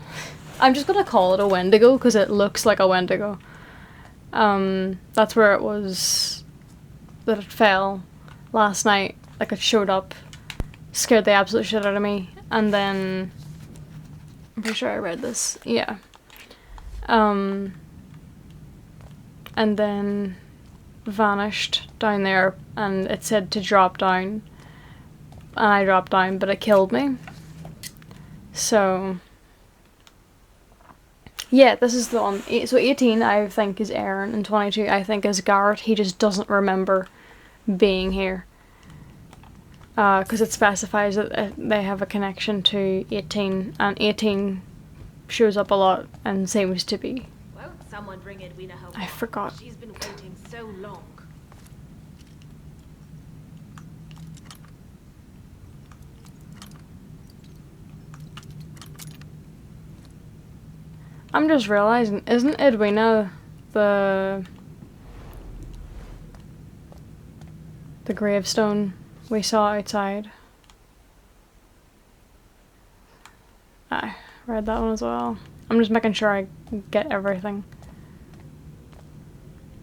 I'm just gonna call it a Wendigo, because it looks like a Wendigo. That's where it was... that it fell last night. Like, it showed up, scared the absolute shit out of me, and then... I'm pretty sure I read this. Yeah. And then vanished down there, and it said to drop down, and I dropped down, but it killed me. So, yeah, this is the one. So 18 I think is Aaron, and 22 I think is Garrett. He just doesn't remember being here. Because it specifies that they have a connection to 18, and 18 shows up a lot and seems to be... Won't someone bring Edwina her I wine? forgot. She's been waiting so long. I'm just realizing, isn't Edwina the gravestone we saw outside? I read that one as well. I'm just making sure I get everything.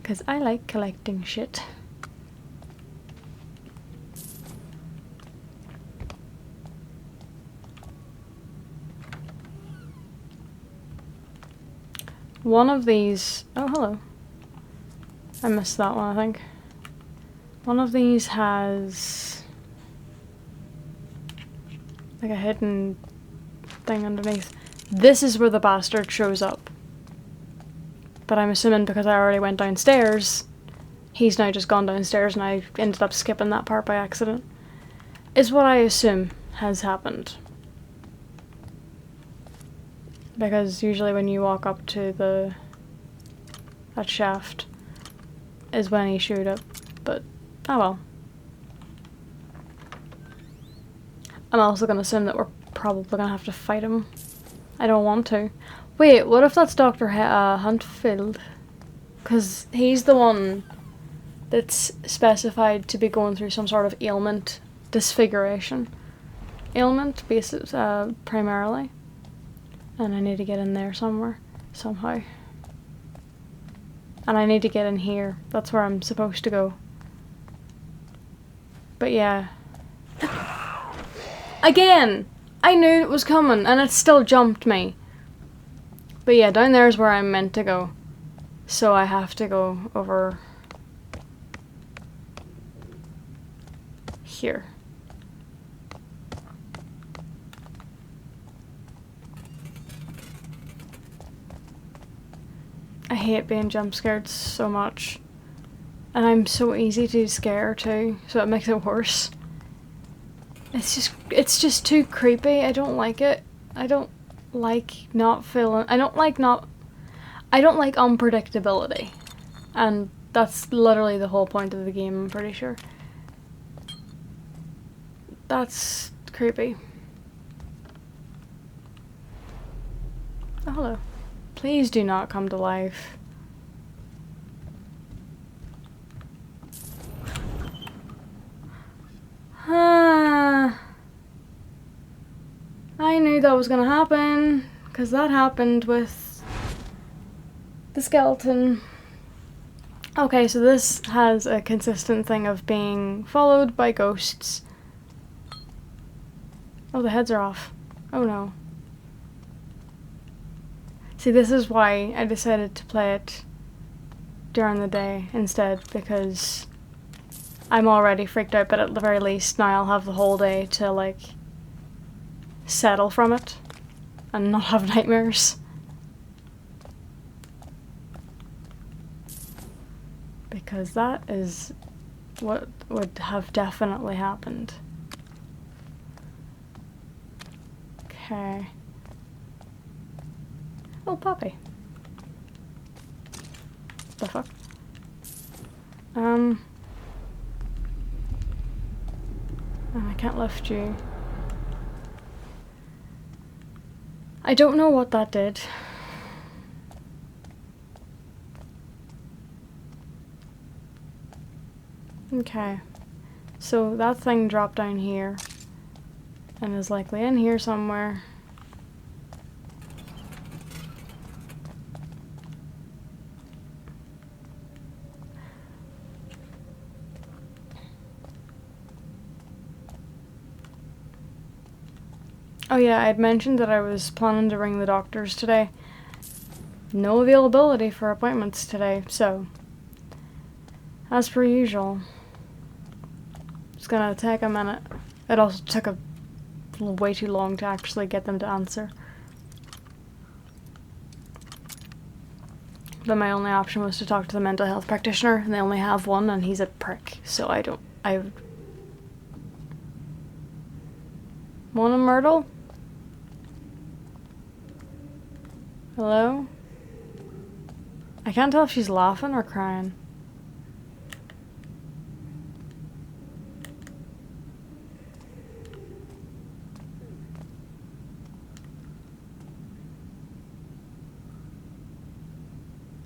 Because I like collecting shit. One of these... Oh, hello. I missed that one, I think. One of these has... like a hidden thing underneath. This is where the bastard shows up. But I'm assuming because I already went downstairs, he's now just gone downstairs and I ended up skipping that part by accident. Is what I assume has happened. Because usually when you walk up to that shaft is when he showed up, but oh well. I'm also gonna assume that we're probably gonna have to fight him. I don't want to. Wait, what if that's Dr. Huntfield? Because he's the one that's specified to be going through some sort of ailment, disfiguration. Ailment, primarily. And I need to get in there somewhere, somehow. And I need to get in here. That's where I'm supposed to go. But yeah. Again! I knew it was coming, and it still jumped me. But yeah, down there is where I'm meant to go. So I have to go over... here. I hate being jump scared so much. And I'm so easy to scare too, so it makes it worse. It's just too creepy. I don't like it. I don't like not feeling... I don't like unpredictability. And that's literally the whole point of the game, I'm pretty sure. That's creepy. Oh, hello. Please do not come to life. I knew that was gonna happen, because that happened with the skeleton. Okay, so this has a consistent thing of being followed by ghosts. Oh, the heads are off. Oh no. See, this is why I decided to play it during the day instead, because I'm already freaked out, but at the very least now I'll have the whole day to, like, settle from it. and not have nightmares. Because that is what would have definitely happened. Okay. Oh, puppy. The fuck? Oh, I can't lift you. I don't know what that did. Okay. So that thing dropped down here and is likely in here somewhere. Oh yeah, I'd mentioned that I was planning to ring the doctors today. No availability for appointments today, so as per usual. It's gonna take a minute. It also took way too long to actually get them to answer. But my only option was to talk to the mental health practitioner, and they only have one, and he's a prick, so Mona Myrtle? Hello? I can't tell if she's laughing or crying.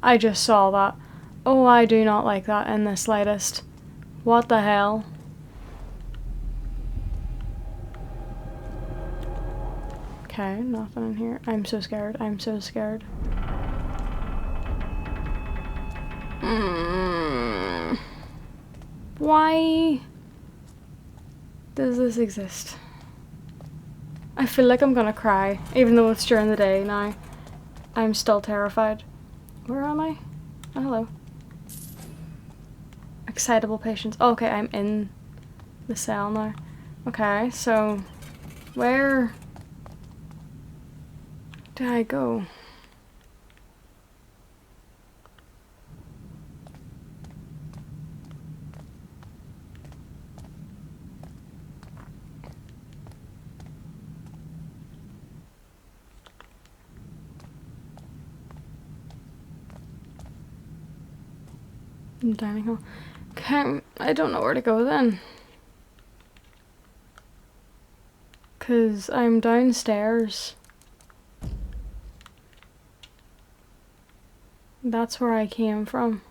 I just saw that. Oh, I do not like that in the slightest. What the hell? Okay, nothing in here. I'm so scared. I'm so scared. Why does this exist? I feel like I'm gonna cry, even though it's during the day now. I'm still terrified. Where am I? Oh, hello. Excitable patients. Oh, okay, I'm in the cell now. Okay, so where did I go? Dining hall. Okay, I don't know where to go then. 'Cause I'm downstairs. That's where I came from.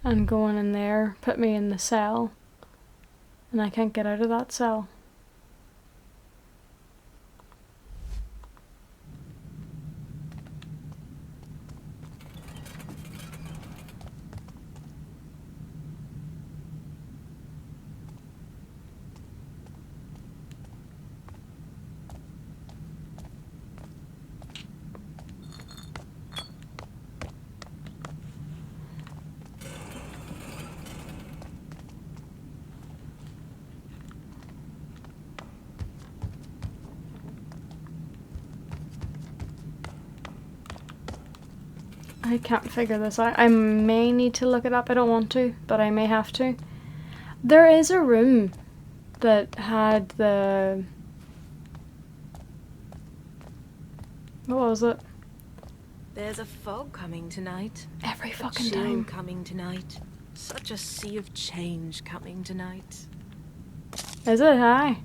And going in there put me in the cell. And I can't get out of that cell. I can't figure this out. I may need to look it up. I don't want to, but I may have to. There is a room that had the... What was it? There's a fog coming tonight. Every fucking chill time. coming tonight. Such a sea of change coming tonight. Is it? Hi.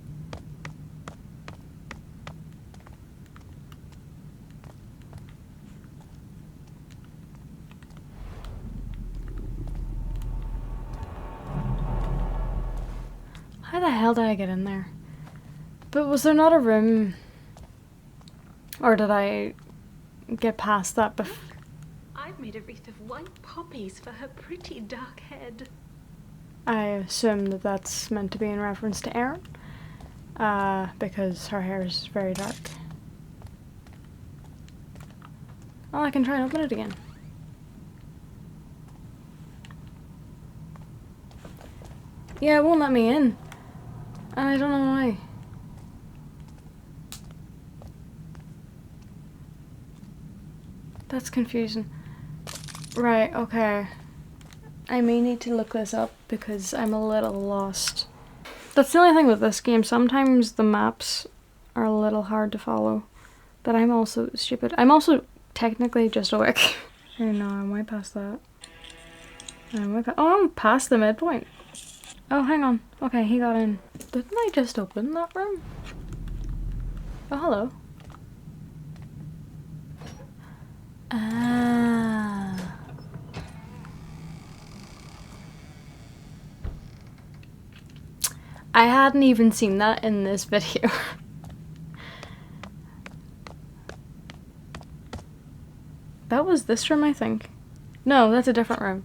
How the hell did I get in there? But was there not a room? Or did I get past that before? I've made a wreath of white poppies for her pretty dark head. I assume that that's meant to be in reference to Erin. Because her hair is very dark. Oh, I can try and open it again. Yeah, it won't let me in. And I don't know why. That's confusing. Right, okay. I may need to look this up because I'm a little lost. That's the only thing with this game. Sometimes the maps are a little hard to follow. But I'm also stupid. I'm also technically just awake. Oh no, I'm way past that. Oh, I'm past the midpoint. Oh, hang on. Okay, he got in. Didn't I just open that room? Oh, hello. Ah. I hadn't even seen that in this video. That was this room, I think. No, that's a different room.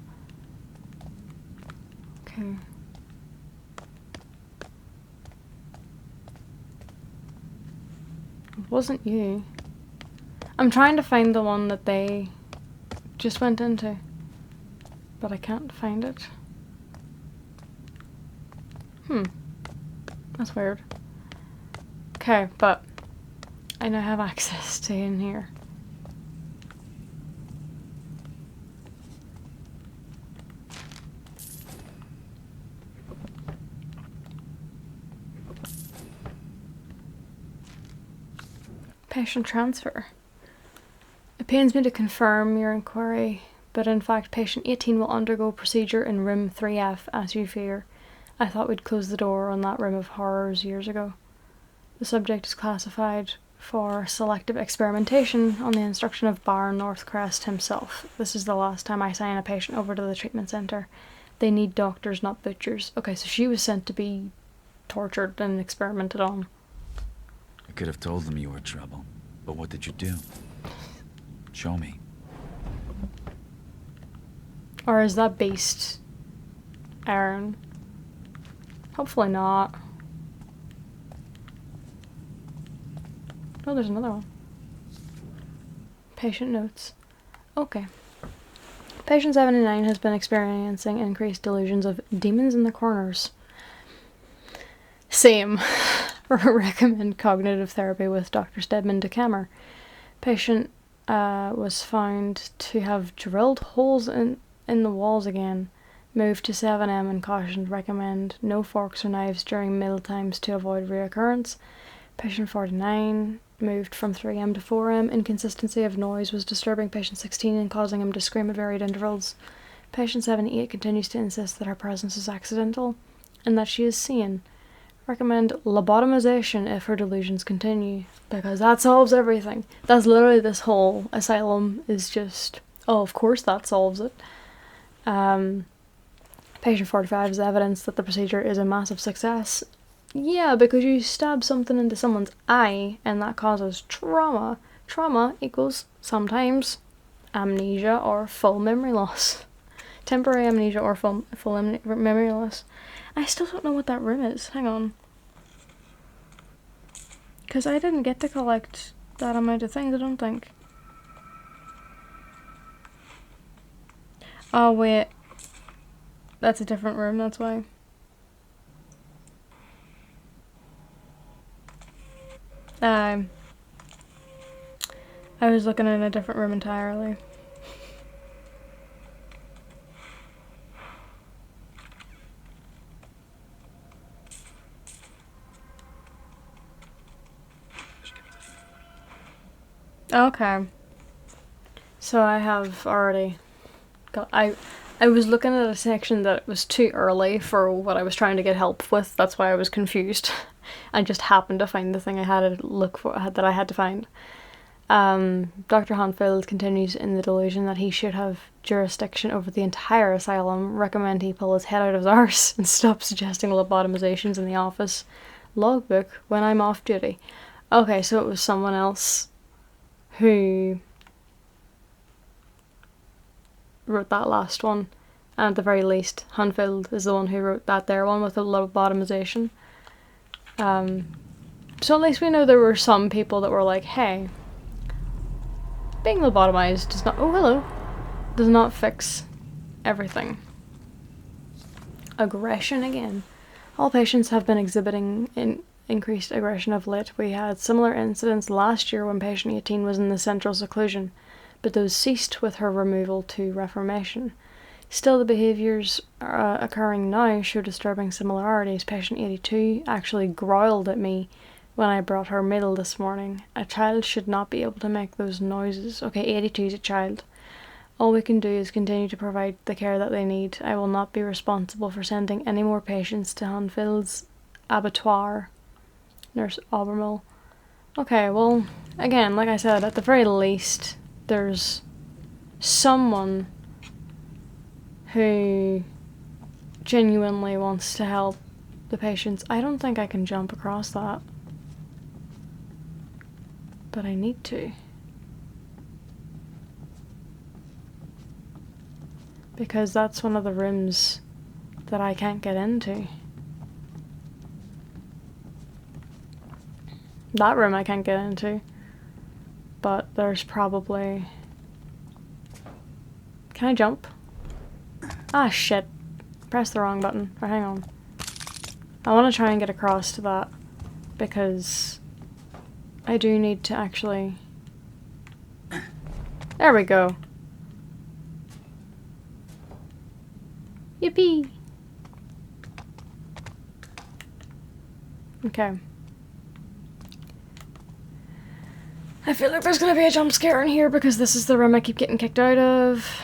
Okay. It wasn't you. I'm trying to find the one that they just went into, but I can't find it. That's weird. Okay, but I now have access to in here. Patient transfer. It pains me to confirm your inquiry, but in fact patient 18 will undergo procedure in room 3F as you fear. I thought we'd closed the door on that room of horrors years ago. The subject is classified for selective experimentation on the instruction of Baron Northcrest himself. This is the last time I sign a patient over to the treatment centre. They need doctors, not butchers. Okay, so she was sent to be tortured and experimented on. I could have told them you were trouble, but what did you do? Show me. Or is that based Aaron? Hopefully not. Oh, there's another one. Patient notes. Okay. Patient 79 has been experiencing increased delusions of demons in the corners. Same. Recommend cognitive therapy with Dr. Stedman DeKammer. Patient was found to have drilled holes in the walls again. Moved to 7M and cautioned recommend no forks or knives during meal times to avoid reoccurrence. Patient 49 moved from 3M to 4M. Inconsistency of noise was disturbing patient 16 and causing him to scream at varied intervals. Patient 78 continues to insist that her presence is accidental and that she is seen. Recommend lobotomization if her delusions continue, because that solves everything. That's literally this whole asylum is just, oh, of course that solves it. Patient 45 is evidence that the procedure is a massive success. Yeah, because you stab something into someone's eye and that causes trauma. Trauma equals sometimes amnesia or full memory loss. Temporary amnesia or full memory loss. I still don't know what that room is. Hang on. Because I didn't get to collect that amount of things, I don't think. Oh, wait. That's a different room, that's why. I was looking in a different room entirely. Okay. So I have already got, I was looking at a section that was too early for what I was trying to get help with. That's why I was confused. I just happened to find the thing I had to look for, that I had to find. Dr. Hanfield continues in the delusion that he should have jurisdiction over the entire asylum. Recommend he pull his head out of his arse and stop suggesting lobotomizations in the office. Logbook when I'm off duty. Okay, so it was someone else who wrote that last one, and at the very least Hanfield is the one who wrote that there one with the lobotomization. So at least we know there were some people that were like, hey, being lobotomized does not, oh hello, does not fix everything. Aggression again. All patients have been exhibiting increased aggression of late. We had similar incidents last year when patient 18 was in the central seclusion, but those ceased with her removal to reformation. Still, the behaviours occurring now show disturbing similarities. Patient 82 actually growled at me when I brought her meal this morning. A child should not be able to make those noises. Okay, 82 is a child. All we can do is continue to provide the care that they need. I will not be responsible for sending any more patients to Hanfield's abattoir. Nurse Albermill. Okay, well, again, like I said, at the very least, there's someone who genuinely wants to help the patients. I don't think I can jump across that, but I need to. Because that's one of the rooms that I can't get into. That room I can't get into. But there's probably... Can I jump? Ah, shit. Press the wrong button. Or hang on. I want to try and get across to that. Because I do need to actually... There we go. Yippee! Okay. I feel like there's gonna be a jump scare in here because this is the room I keep getting kicked out of.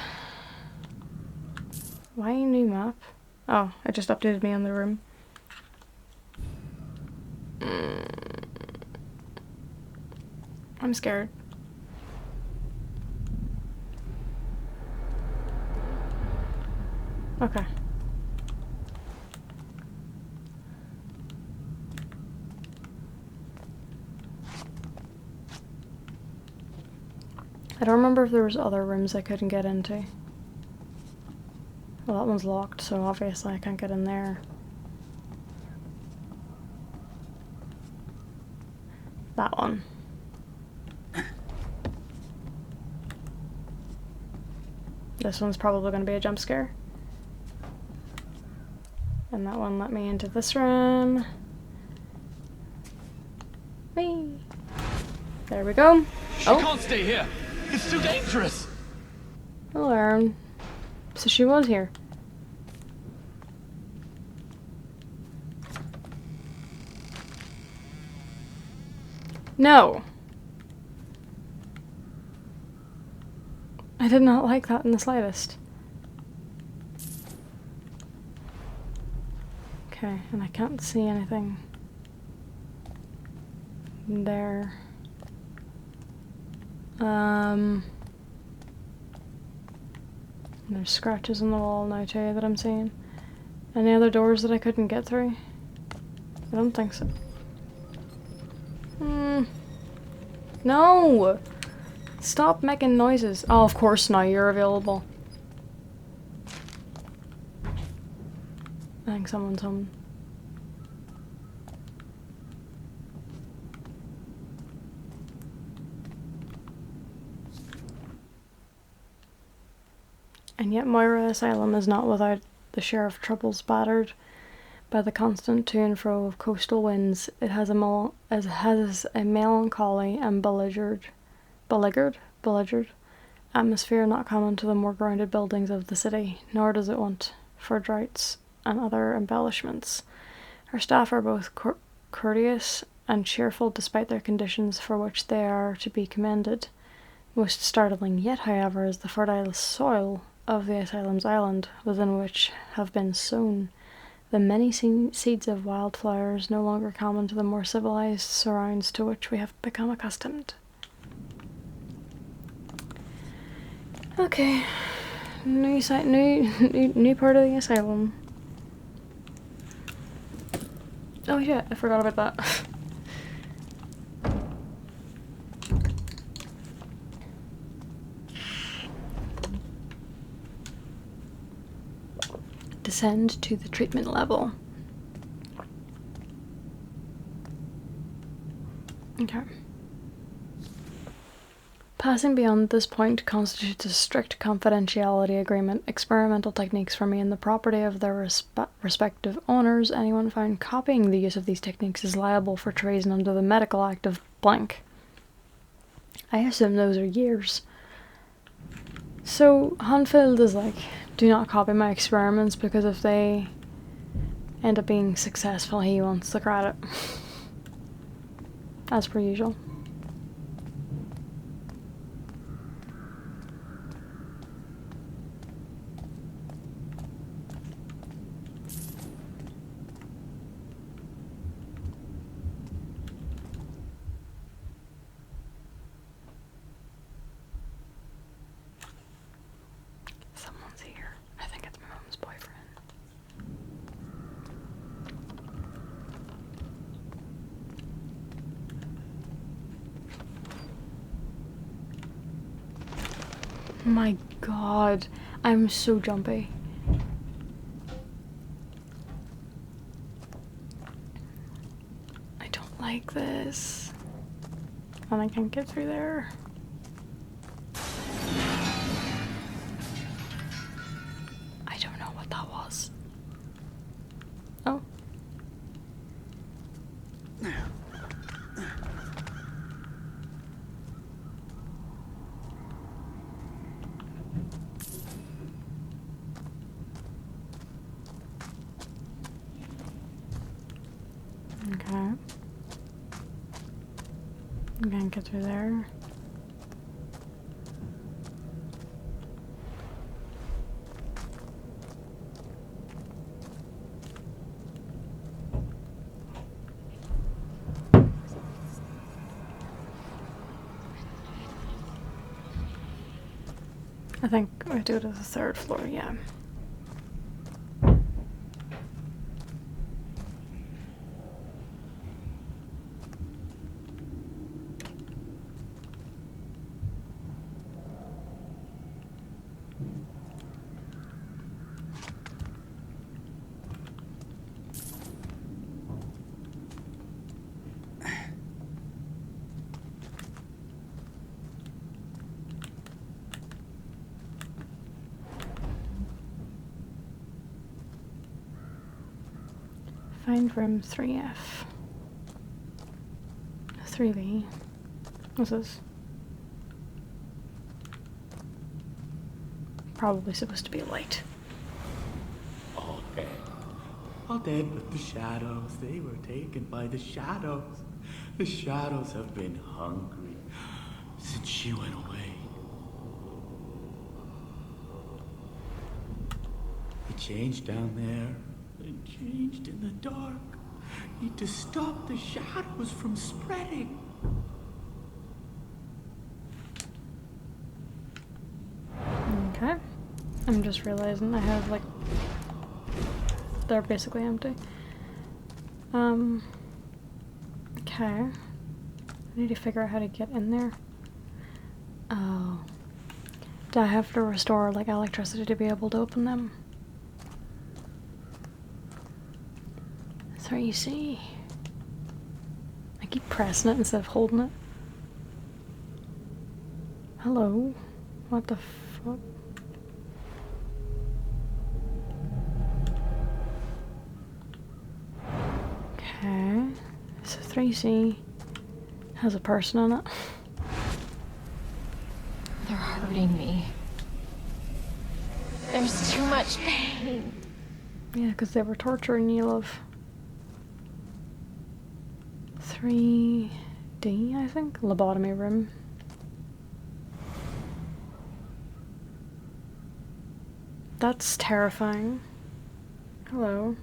Why a new map? Oh, it just updated me on the room. I'm scared. Okay. I don't remember if there was other rooms I couldn't get into. Well, that one's locked, so obviously I can't get in there. That one. This one's probably going to be a jump scare. And that one let me into this room. Whee! There we go. She can't stay here. It's too dangerous. I'll learn. So she was here. No. I did not like that in the slightest. Okay, and I can't see anything there. There's scratches on the wall now too that I'm seeing. Any other doors that I couldn't get through? I don't think so. No! Stop making noises. Oh, of course now you're available. I think someone's home. And yet Moira Asylum is not without the share of troubles. Battered by the constant to and fro of coastal winds, it has a melancholy and beleaguered atmosphere not common to the more grounded buildings of the city, nor does it want for droughts and other embellishments. Her staff are both courteous and cheerful despite their conditions, for which they are to be commended. Most startling yet, however, is the fertile soil of the asylum's island, within which have been sown the many seeds of wildflowers no longer common to the more civilized surrounds to which we have become accustomed. Okay, new part of the asylum. Oh yeah, I forgot about that. Descend to the treatment level. Okay. Passing beyond this point constitutes a strict confidentiality agreement. Experimental techniques remain the property of their respective owners. Anyone found copying the use of these techniques is liable for treason under the Medical Act of blank. I assume those are years. So Hanfield is like, do not copy my experiments, because if they end up being successful, he wants the credit. As per usual. Someone's here. I think it's my mom's boyfriend. My god, I'm so jumpy. I don't like this. And I can't get through there. I don't know what that was. Oh. Okay. I'm gonna get through there. I think we do it to the third floor, yeah. Find room 3F. 3B. What's this? Probably supposed to be a light. All dead. All dead but the shadows. They were taken by the shadows. The shadows have been hungry since she went away. It changed down there. It changed in the dark. Need to stop the shadows from spreading. Okay. I'm just realizing I have, like, they're basically empty. Okay. I need to figure out how to get in there. Oh. Do I have to restore, like, electricity to be able to open them? 3C. I keep pressing it instead of holding it. Hello? What the fuck? Okay. So 3C has a person on it. They're hurting me. There's too much pain. Yeah, because they were torturing you, love. 3D, I think? Lobotomy room. That's terrifying. Hello.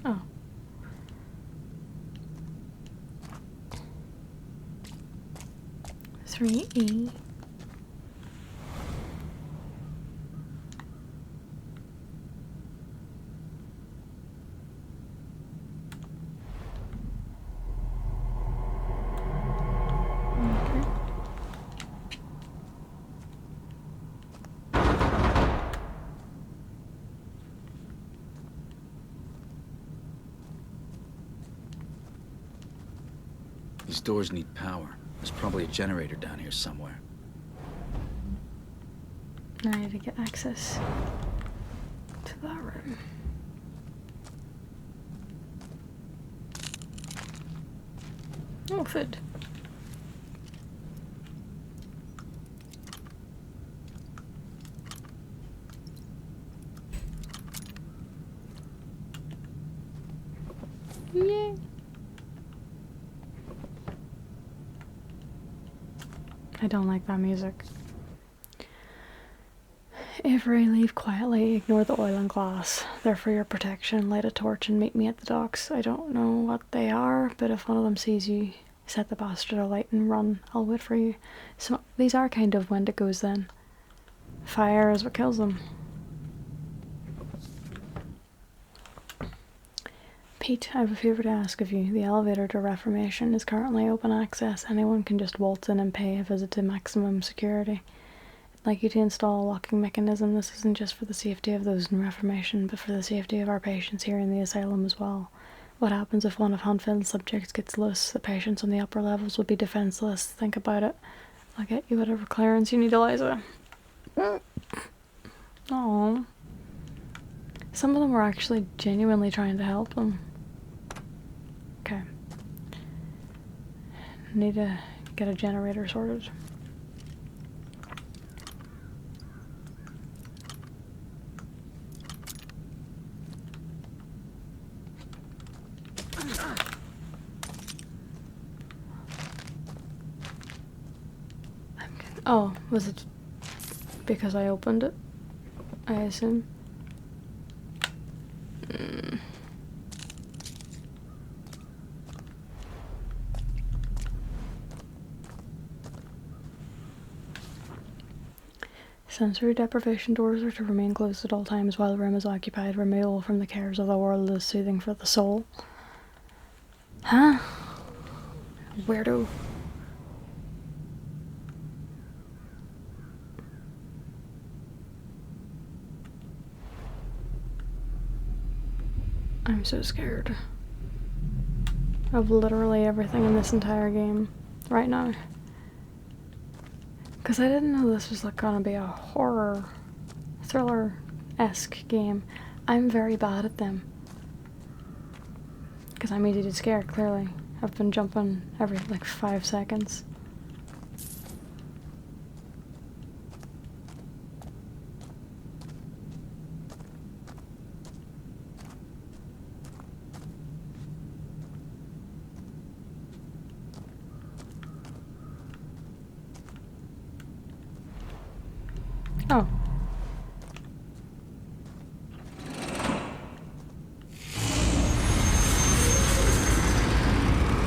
Oh. Three E. These doors need power. There's probably a generator down here somewhere. Now I need to get access to that room. Oh, food. Yay. I don't like that music. Avery, leave quietly, ignore the oil and glass. They're for your protection. Light a torch and meet me at the docks. I don't know what they are, but if one of them sees you, set the bastard alight and run. I'll wait for you. So these are kind of Wendigos then. Fire is what kills them. Pete, I have a favour to ask of you. The elevator to Reformation is currently open access. Anyone can just waltz in and pay a visit to maximum security. I'd like you to install a locking mechanism. This isn't just for the safety of those in Reformation, but for the safety of our patients here in the asylum as well. What happens if one of Hanfeld's subjects gets loose? The patients on the upper levels will be defenseless. Think about it. I'll get you whatever clearance you need, Eliza. Aww. Some of them were actually genuinely trying to help them. Okay. Need to get a generator sorted. Oh, was it because I opened it? I assume. Sensory deprivation doors are to remain closed at all times while the room is occupied. Removal from the cares of the world is soothing for the soul. Huh? Weirdo. I'm so scared of literally everything in this entire game right now. Because I didn't know this was like gonna be a horror, thriller-esque game. I'm very bad at them. Because I'm easy to scare, clearly. I've been jumping every like 5 seconds. Oh.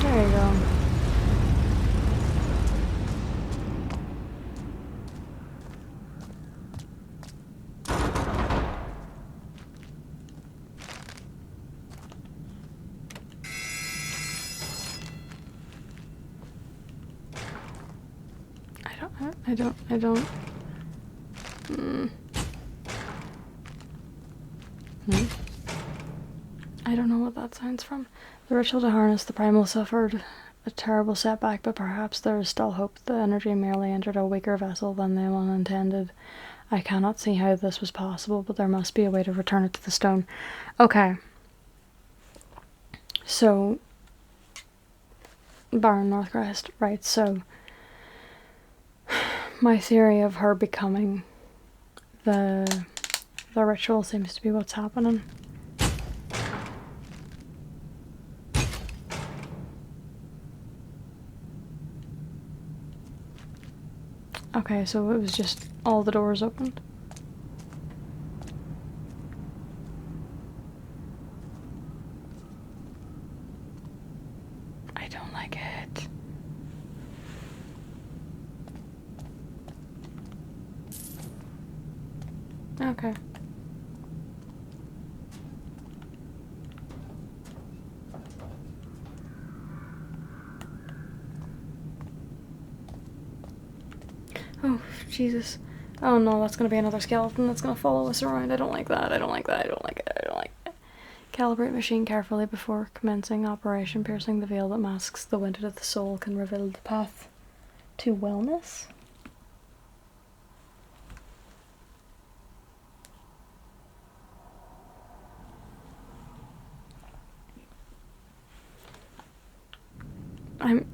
There you go. I don't. I don't know what that sounds from. The ritual to harness the primal suffered a terrible setback, but perhaps there is still hope. The energy merely entered a weaker vessel than the one intended. I cannot see how this was possible, but there must be a way to return it to the stone. Okay. So, Baron Northcrest, right, so my theory of her becoming the ritual seems to be what's happening. Okay, so it was just all the doors opened. I don't like it. Okay. Oh, Jesus. Oh no, that's gonna be another skeleton that's gonna follow us around. I don't like that. I don't like that. I don't like it. I don't like it. Calibrate machine carefully before commencing operation. Piercing the veil that masks the window of the soul can reveal the path to wellness.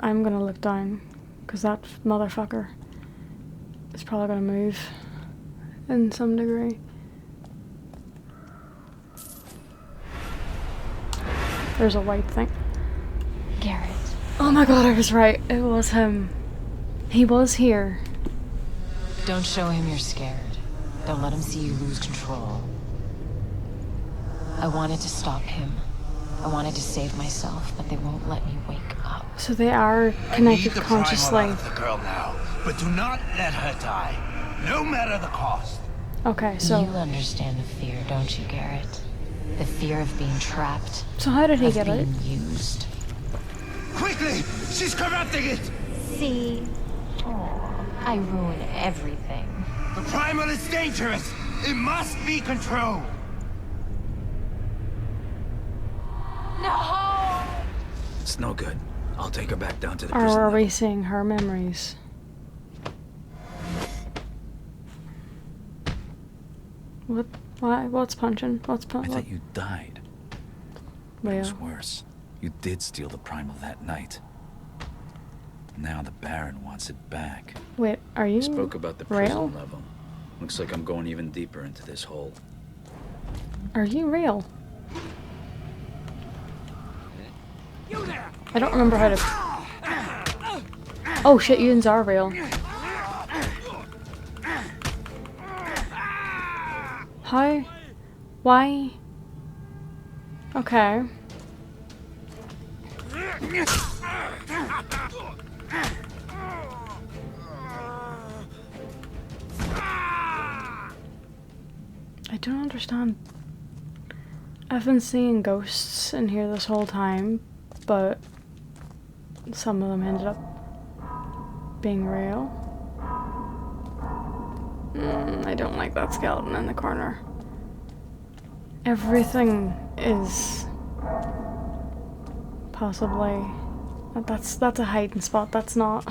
I'm gonna look down, because that motherfucker is probably gonna move in some degree. There's a white thing. Garrett. Oh my god, I was right. It was him. He was here. Don't show him you're scared. Don't let him see you lose control. I wanted to stop him. I wanted to save myself, but they won't let me wake up. So they are connected consciously. The girl now, but do not let her die, no matter the cost. Okay, so... You understand the fear, don't you, Garrett? The fear of being trapped. So how did he of get being out? used. Quickly! She's corrupting it! See? I ruin everything. The primal is dangerous! It must be controlled! No! It's no good. I'll take her back down to the Or prison are level. we seeing her memories? What? Why? What's punching? What's I punching? thought you died. But it Well, was worse. You did steal the primal that night. Now the Baron wants it back. wait, are you You spoke about the prison real? level. Looks like I'm going even deeper into this hole. Are you real? I don't remember how to... Oh shit, you are real. How? Why? Okay. I don't understand. I've been seeing ghosts in here this whole time, but some of them ended up being real. I don't like that skeleton in the corner. Everything is possibly... That's a hiding spot, that's not...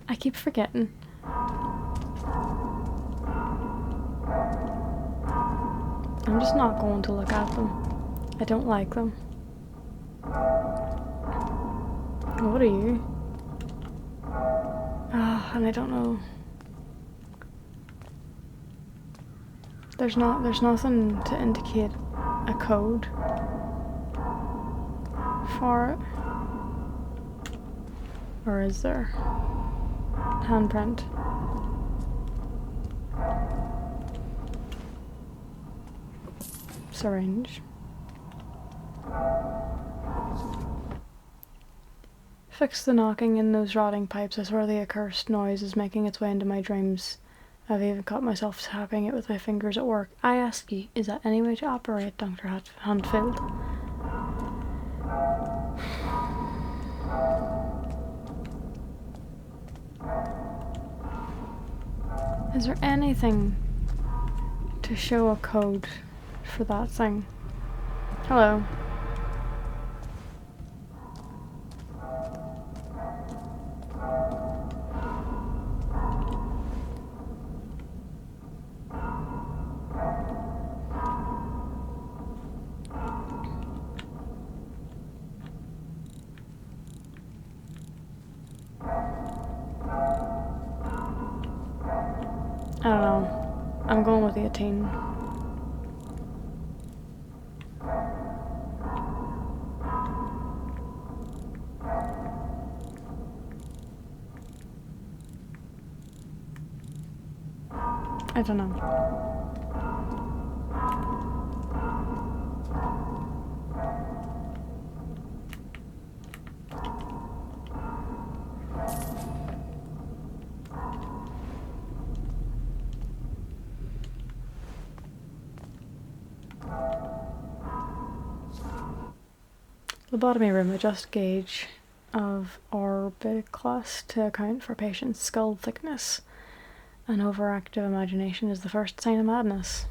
I keep forgetting. I'm just not going to look at them. I don't like them. What are you? And I don't know. There's nothing to indicate a code for it. Or is there? Handprint. Syringe. Fix the knocking in those rotting pipes. I swear the accursed noise is making its way into my dreams. I've even caught myself tapping it with my fingers at work. I ask you, is that any way to operate, Dr. Handfield? Is there anything to show a code for that thing? Hello. I don't know. I'm going with 18. I don't know. Lobotomy room. Adjust gauge of orbicularis to account for patient's skull thickness. An overactive imagination is the first sign of madness.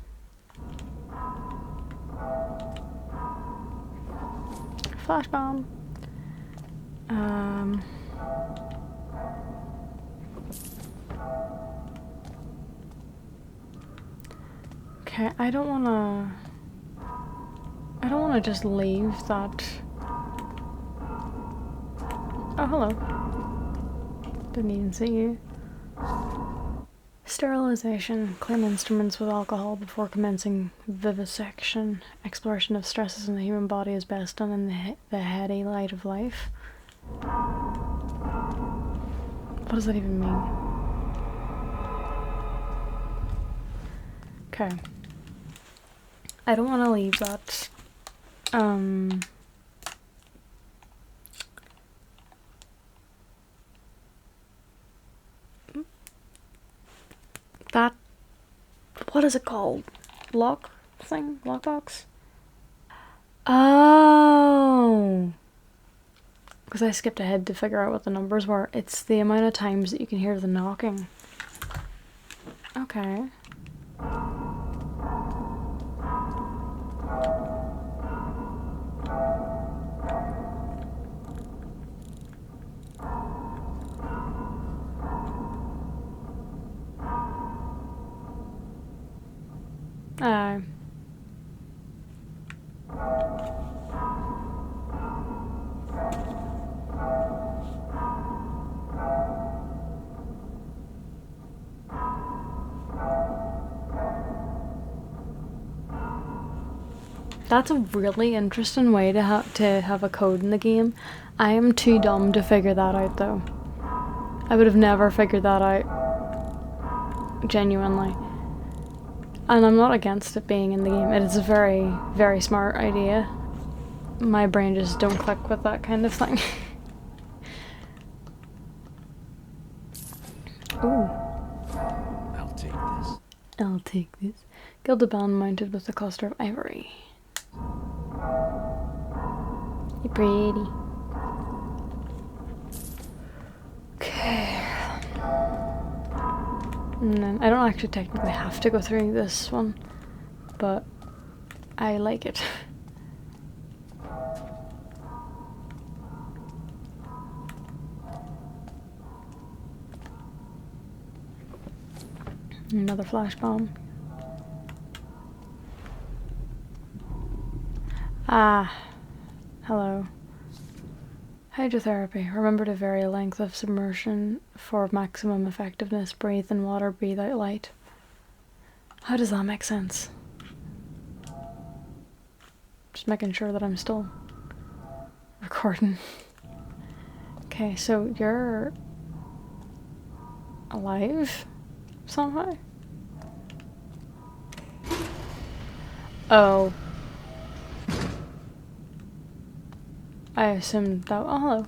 Flash bomb. Okay, I don't wanna just leave that. Oh, hello. Didn't even see you. Sterilization. Clean instruments with alcohol before commencing vivisection. Exploration of stresses in the human body is best done in the heady light of life. What does that even mean? Okay. I don't want to leave that. That, what is it called? Lock thing? Lockbox? Oh! Because I skipped ahead to figure out what the numbers were. It's the amount of times that you can hear the knocking. Okay. That's a really interesting way to have a code in the game. I am too dumb to figure that out though. I would have never figured that out. Genuinely. And I'm not against it being in the game. It is a very, very smart idea. My brain just don't click with that kind of thing. Ooh. I'll take this. I'll take this. Gilded band mounted with a cluster of ivory. You're pretty. Okay. And then I don't actually technically have to go through this one, but I like it. Another flash bomb. Ah, hello. Hydrotherapy. Remember to vary length of submersion for maximum effectiveness. Breathe in water, breathe out light. How does that make sense? Just making sure that I'm still recording. Okay, so you're alive somehow? Oh. I assumed that. Oh, hello.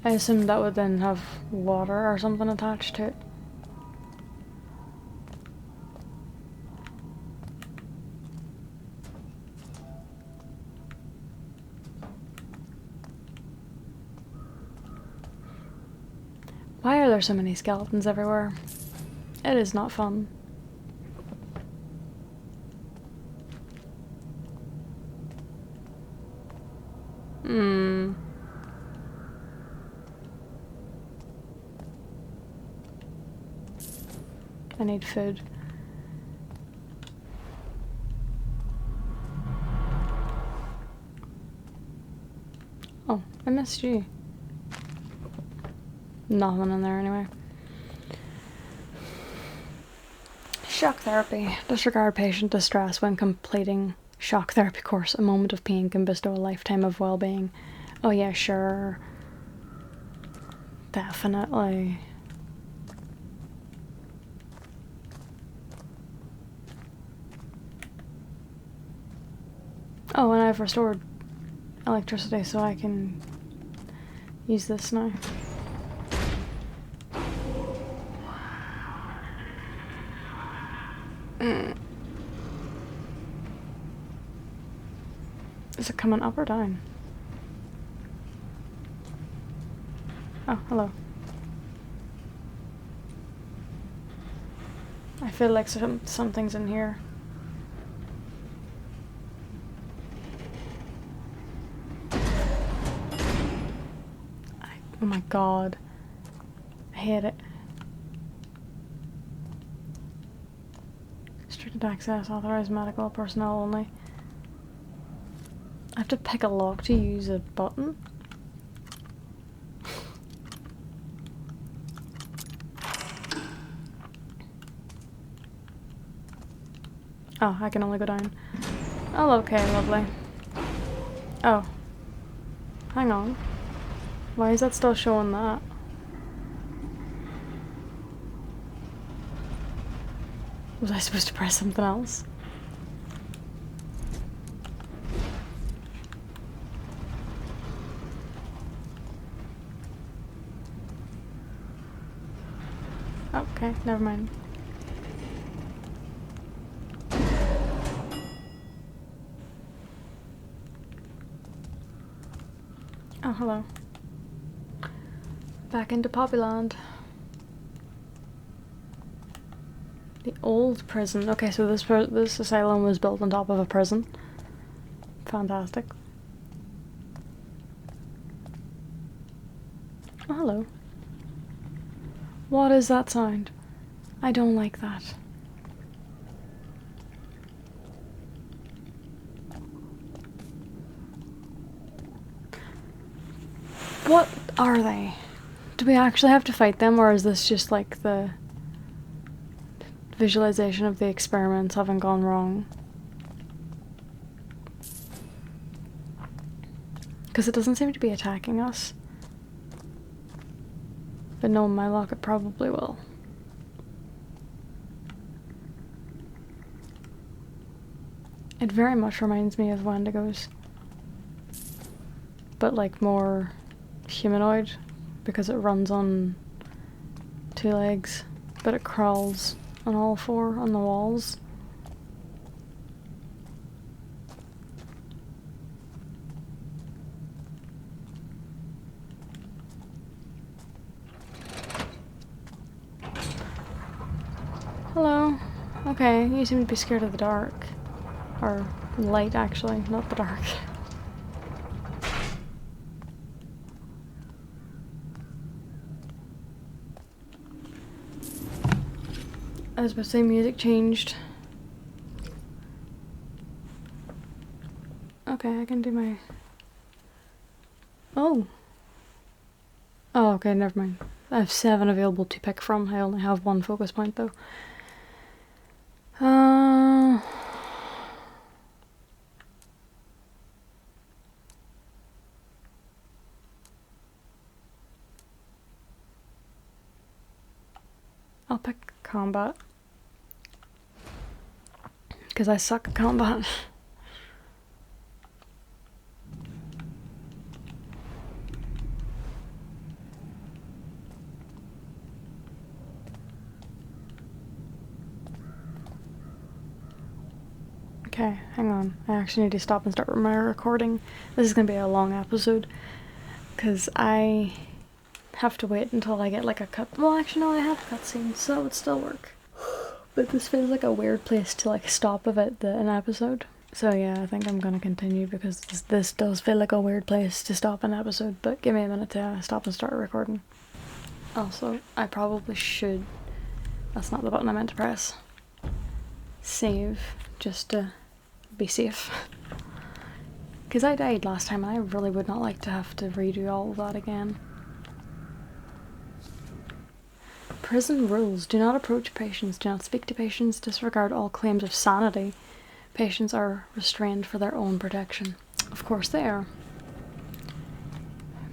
I assumed that would then have water or something attached to it. Why are there so many skeletons everywhere? It is not fun. I need food. Oh, I missed you. Nothing in there anyway. Shock therapy. Disregard patient distress when completing shock therapy course. A moment of pain can bestow a lifetime of well-being. Oh yeah, sure. Definitely. Oh, and I've restored electricity so I can use this now. Is it coming up or down? Oh, hello. I feel like something's in here. Oh my god. I hate it. Restricted access, authorized medical personnel only. I have to pick a lock to use a button? Oh, I can only go down. Oh, okay, lovely. Oh. Hang on. Why is that still showing that? Was I supposed to press something else? Okay, never mind. Oh, hello. Back into Poppyland. The old prison. Okay, so this asylum was built on top of a prison. Fantastic. Oh, hello. What is that sound? I don't like that. What are they? Do we actually have to fight them, or is this just like the visualization of the experiments having gone wrong? Because it doesn't seem to be attacking us. But no, my luck, it probably will. It very much reminds me of Wendigos. But like more humanoid, because it runs on 2 legs, but it crawls on all 4 on the walls. Hello. Okay, you seem to be scared of the dark. Or light, actually, not the dark. I was about to say music changed. Okay, I can do my... Oh! Oh, okay, never mind. I have 7 available to pick from. I only have 1 focus point, though. I'll pick combat. Because I suck at combat. Okay, hang on. I actually need to stop and start my recording. This is going to be a long episode. Because I have to wait until I get like a cut. Well, actually, no, I have a cutscene, so it would still work. But this feels like a weird place to like stop an episode. So yeah, I think I'm gonna continue because this does feel like a weird place to stop an episode. But give me a minute to stop and start recording. Also, I probably should. That's not the button I meant to press. Save, just to be safe. Because I died last time and I really would not like to have to redo all of that again. Prison rules. Do not approach patients. Do not speak to patients. Disregard all claims of sanity. Patients are restrained for their own protection. Of course they are.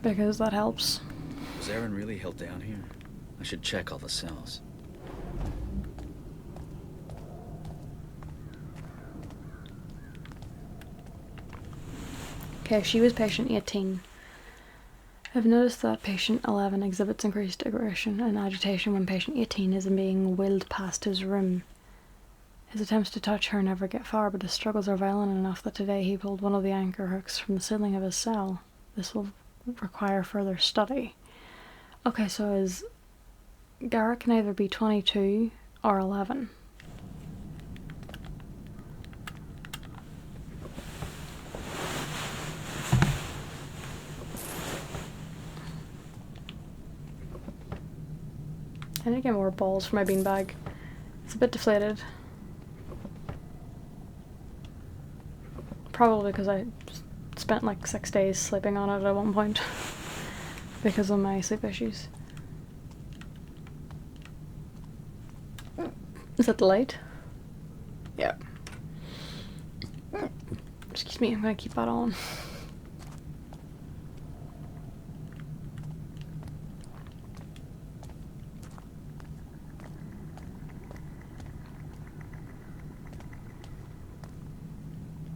Because that helps. Was Aaron really held down here? I should check all the cells. Okay, she was patient 18. I've noticed that patient 11 exhibits increased aggression and agitation when patient 18 is being wheeled past his room. His attempts to touch her never get far, but his struggles are violent enough that today he pulled one of the anchor hooks from the ceiling of his cell. This will require further study. Okay, so Garrett can either be 22 or 11. I need to get more balls for my beanbag. It's a bit deflated. Probably because I spent like 6 days sleeping on it at one point because of my sleep issues. Is that the light? Yeah. Excuse me, I'm gonna keep that on.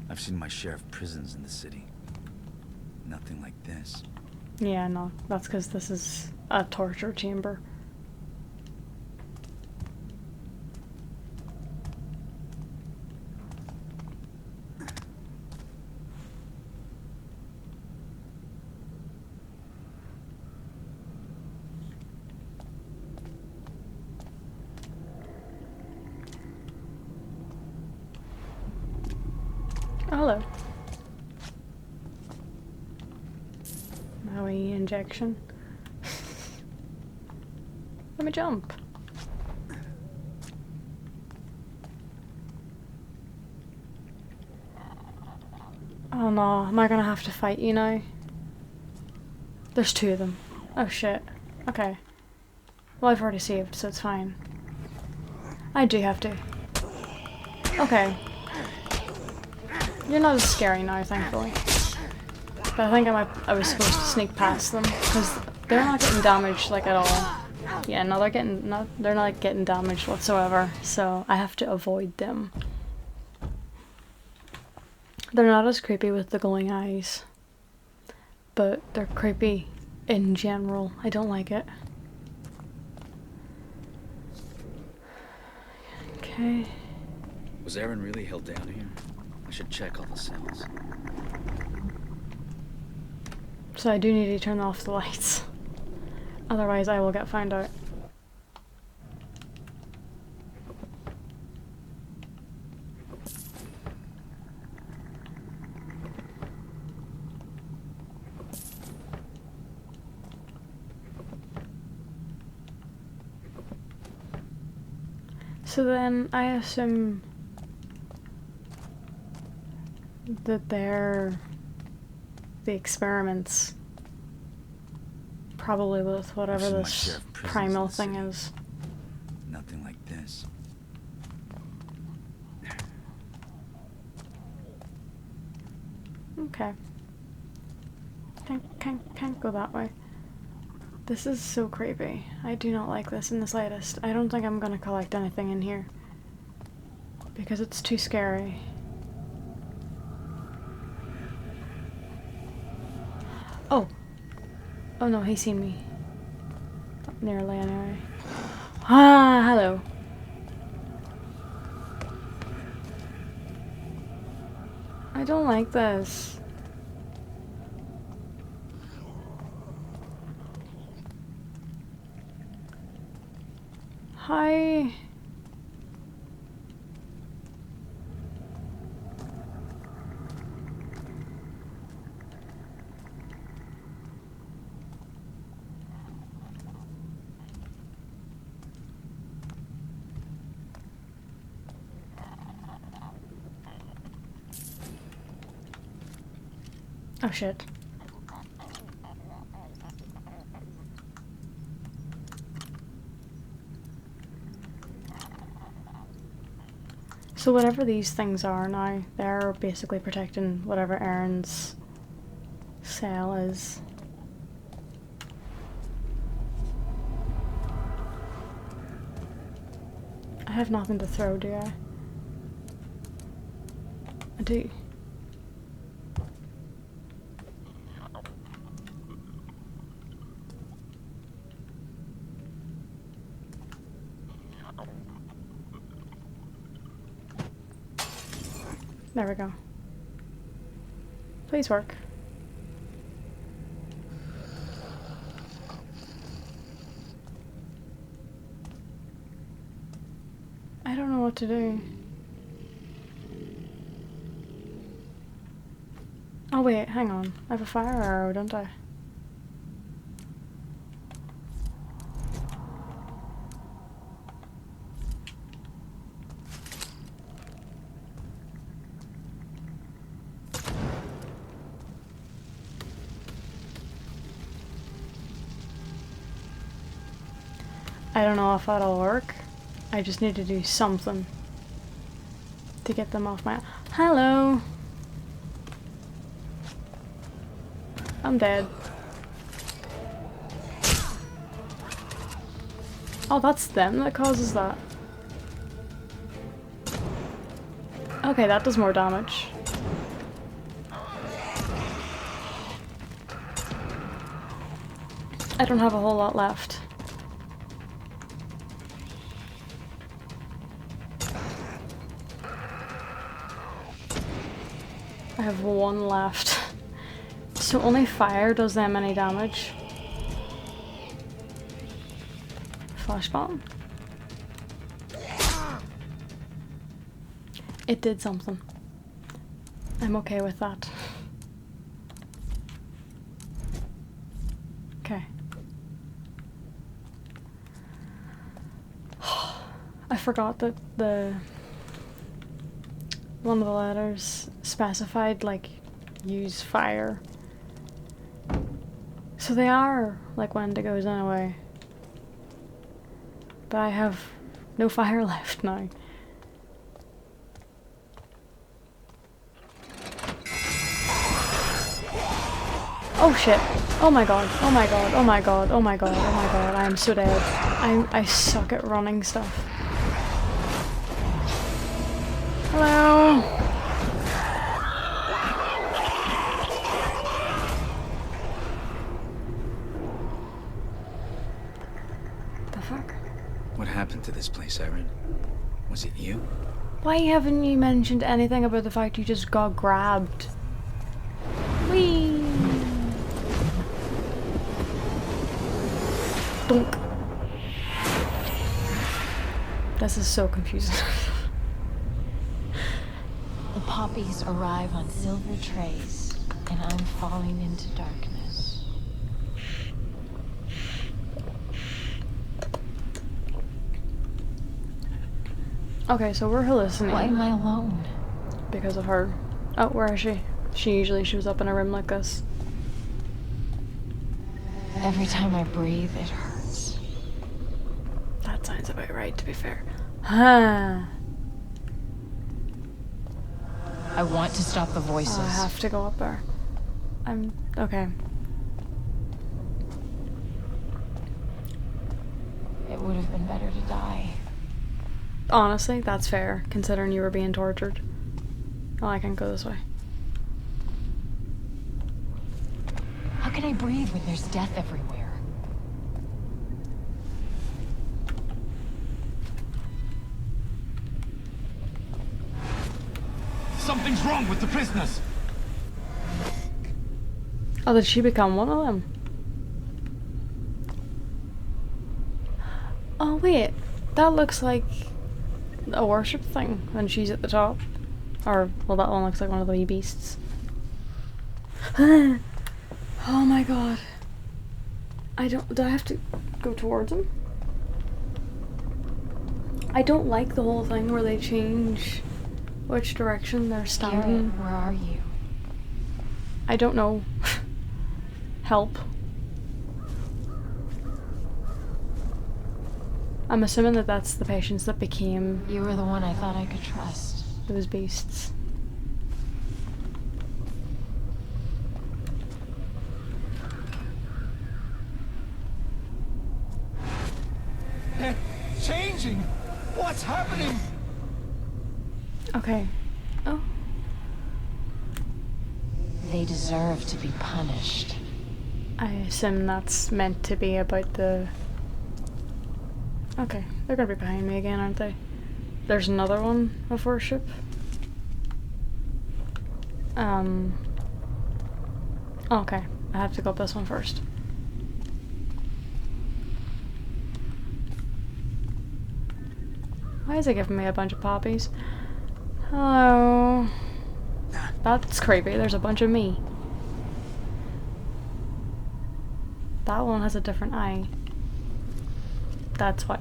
I've seen my share of prisons in the city. Nothing like this. Yeah, no, that's because this is a torture chamber. Oh, hello. Maui injection. Let me jump. Oh no, am I gonna have to fight you now? There's 2 of them. Oh shit. Okay. Well, I've already saved, so it's fine. I do have to. Okay. You're not as scary now, thankfully. But I think I was supposed to sneak past them because they're not getting damaged like at all. Yeah, no, they're not getting damaged whatsoever. So I have to avoid them. They're not as creepy with the glowing eyes, but they're creepy in general. I don't like it. Okay. Was Aaron really held down here? I should check all the cells. So I do need to turn off the lights. Otherwise I will get found out. So then I assume that they're the experiments, probably with whatever this primal thing is. Nothing like this. Okay. Can't go that way. This is so creepy. I do not like this in the slightest. I don't think I'm gonna collect anything in here because it's too scary. Oh! Oh no, he's seen me. Nearly anyway. Ah, hello. I don't like this. Hi. Oh shit. So whatever these things are now, they're basically protecting whatever Aaron's cell is. I have nothing to throw, do I? I do. There we go. Please work. I don't know what to do. Oh wait, hang on. I have a fire arrow, don't I? I don't know if that'll work. I just need to do something to get them off my... Hello! I'm dead. Oh, that's them that causes that. Okay, that does more damage. I don't have a whole lot left. I have one left. So only fire does them any damage. Flash bomb. It did something. I'm okay with that. Okay. I forgot that one of the letters specified like use fire. So they are like Wendigos in a way. But I have no fire left now. Oh shit. Oh my god. Oh my god. Oh my god. Oh my god. Oh my god. I am so dead. I suck at running stuff. Hello. The fuck? What happened to this place, Erin? Was it you? Why haven't you mentioned anything about the fact you just got grabbed? Whee! Dunk. This is so confusing. The poppies arrive on silver trays, and I'm falling into darkness. Okay, so we're hallucinating. Why am I alone? Because of her. Oh, where is she? She usually shows up in a room like this. Every time I breathe, it hurts. That sounds about right, to be fair. Huh. I want to stop the voices. Oh, I have to go up there. I'm... okay. It would have been better to die. Honestly, that's fair, considering you were being tortured. Oh, I can't go this way. How can I breathe when there's death everywhere? Something's wrong with the prisoners. Oh, did she become one of them? Oh, wait. That looks like a worship thing when she's at the top. Or, well, that one looks like one of the wee beasts. Oh my god. Do I have to go towards him? I don't like the whole thing where they change which direction they're standing. Garrett, where are you? I don't know. Help. I'm assuming that that's the patients that became You were the one I thought I could trust. those beasts. They're changing. What's happening? Okay. Oh. They deserve to be punished. I assume that's meant to be about the... Okay, they're gonna be behind me again, aren't they? There's another one of worship. Okay, I have to go up this one first. Why is it giving me a bunch of poppies? Hello. That's creepy, there's a bunch of me. That one has a different eye. That's why.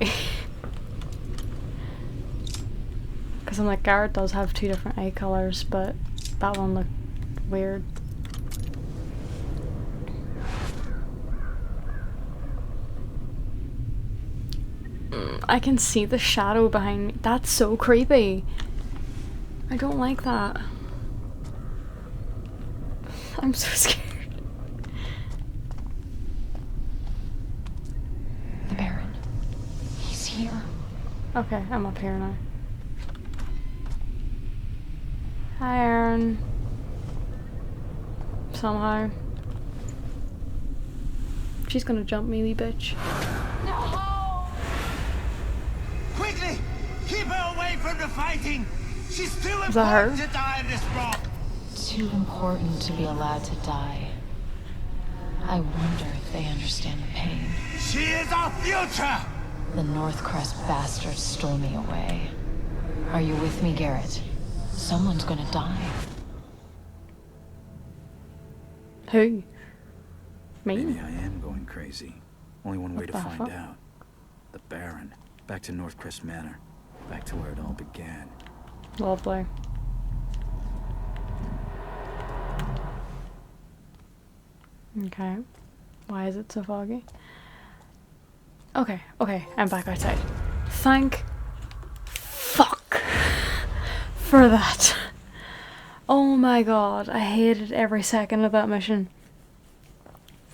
Because I'm like, Garrett does have two different eye colors, but that one looked weird. I can see the shadow behind me. That's so creepy. I don't like that. I'm so scared. The Baron. He's here. Okay, I'm up here now. Hi, Aaron. Somehow. She's gonna jump me, wee bitch. Quickly! Keep her away from the fighting! She's too Is that her? important to die in this rock! Too important to be allowed to die. I wonder if they understand the pain. She is our future! The Northcrest bastards stole me away. Are you with me, Garrett? Someone's gonna die. Who? Me? Maybe I am going crazy. Only one way What to the find fuck? out. The Baron. Back to Northcrest Manor. Back to where it all began. Lovely. Okay. Why is it so foggy? Okay, I'm back outside. Thank fuck for that. Oh my god, I hated every second of that mission.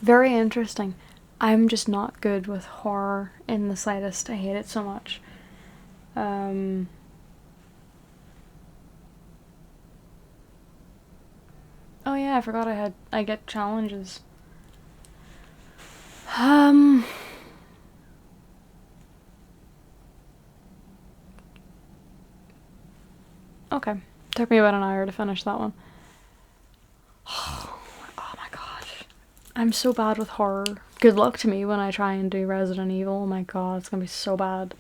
Very interesting. I'm just not good with horror in the slightest. I hate it so much. Oh yeah, I forgot I get challenges. Okay. Took me about an hour to finish that one. Oh my gosh. I'm so bad with horror. Good luck to me when I try and do Resident Evil. Oh my god, it's gonna be so bad.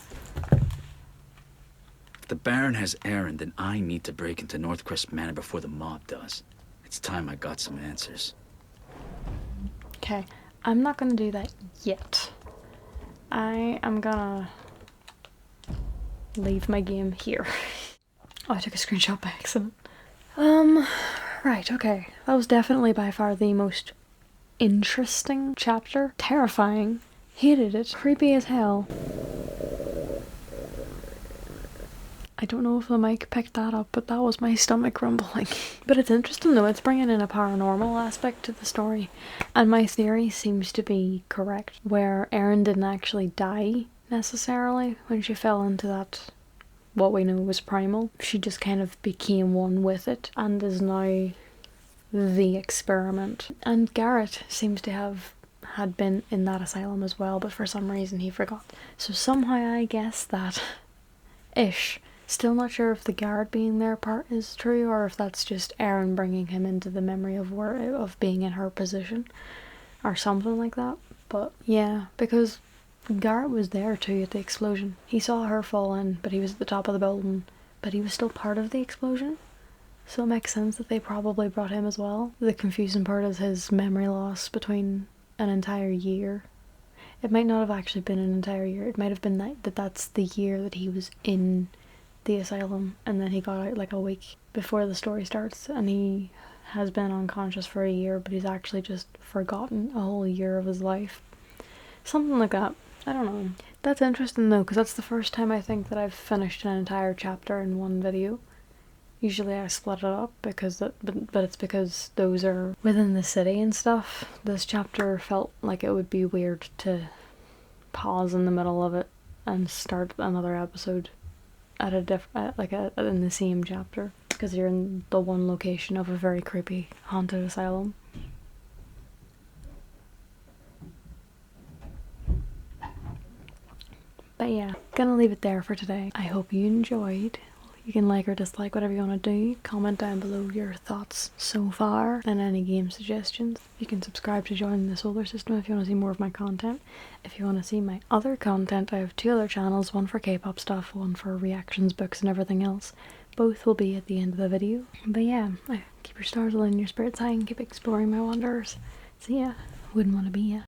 If the Baron has Aaron, then I need to break into Northcrest Manor before the mob does. It's time I got some answers. Okay, I'm not gonna do that yet. I am gonna leave my game here. Oh, I took a screenshot by accident. Right, okay. That was definitely by far the most interesting chapter. Terrifying. Hated it. Creepy as hell. I don't know if the mic picked that up, but that was my stomach rumbling. But it's interesting though, it's bringing in a paranormal aspect to the story. And my theory seems to be correct, where Erin didn't actually die necessarily when she fell into that, what we know was primal. She just kind of became one with it and is now the experiment. And Garrett seems to had been in that asylum as well, but for some reason he forgot. So somehow I guess that ish. Still not sure if the guard being there part is true or if that's just Erin bringing him into the memory of being in her position or something like that. But yeah, because Garrett was there too at the explosion. He saw her fall in, but he was at the top of the building, but he was still part of the explosion. So it makes sense that they probably brought him as well. The confusing part is his memory loss between an entire year. It might not have actually been an entire year. It might have been that's the year that he was in the asylum and then he got out like a week before the story starts, and he has been unconscious for a year, but he's actually just forgotten a whole year of his life. Something like that. I don't know. That's interesting though, because that's the first time I think that I've finished an entire chapter in one video. Usually I split it up because but it's because those are within the city and stuff. This chapter felt like it would be weird to pause in the middle of it and start another episode at a in the same chapter, because you're in the one location of a very creepy haunted asylum. But yeah, gonna leave it there for today. I hope you enjoyed. You can like or dislike whatever you want to do. Comment down below your thoughts so far and any game suggestions. You can subscribe to join the solar system if you want to see more of my content. If you want to see my other content, I have two other channels, one for K-pop stuff, one for reactions, books and everything else. Both will be at the end of the video. But yeah, keep your stars aligned, your spirits high, and keep exploring my wonders. See ya. Wouldn't want to be ya.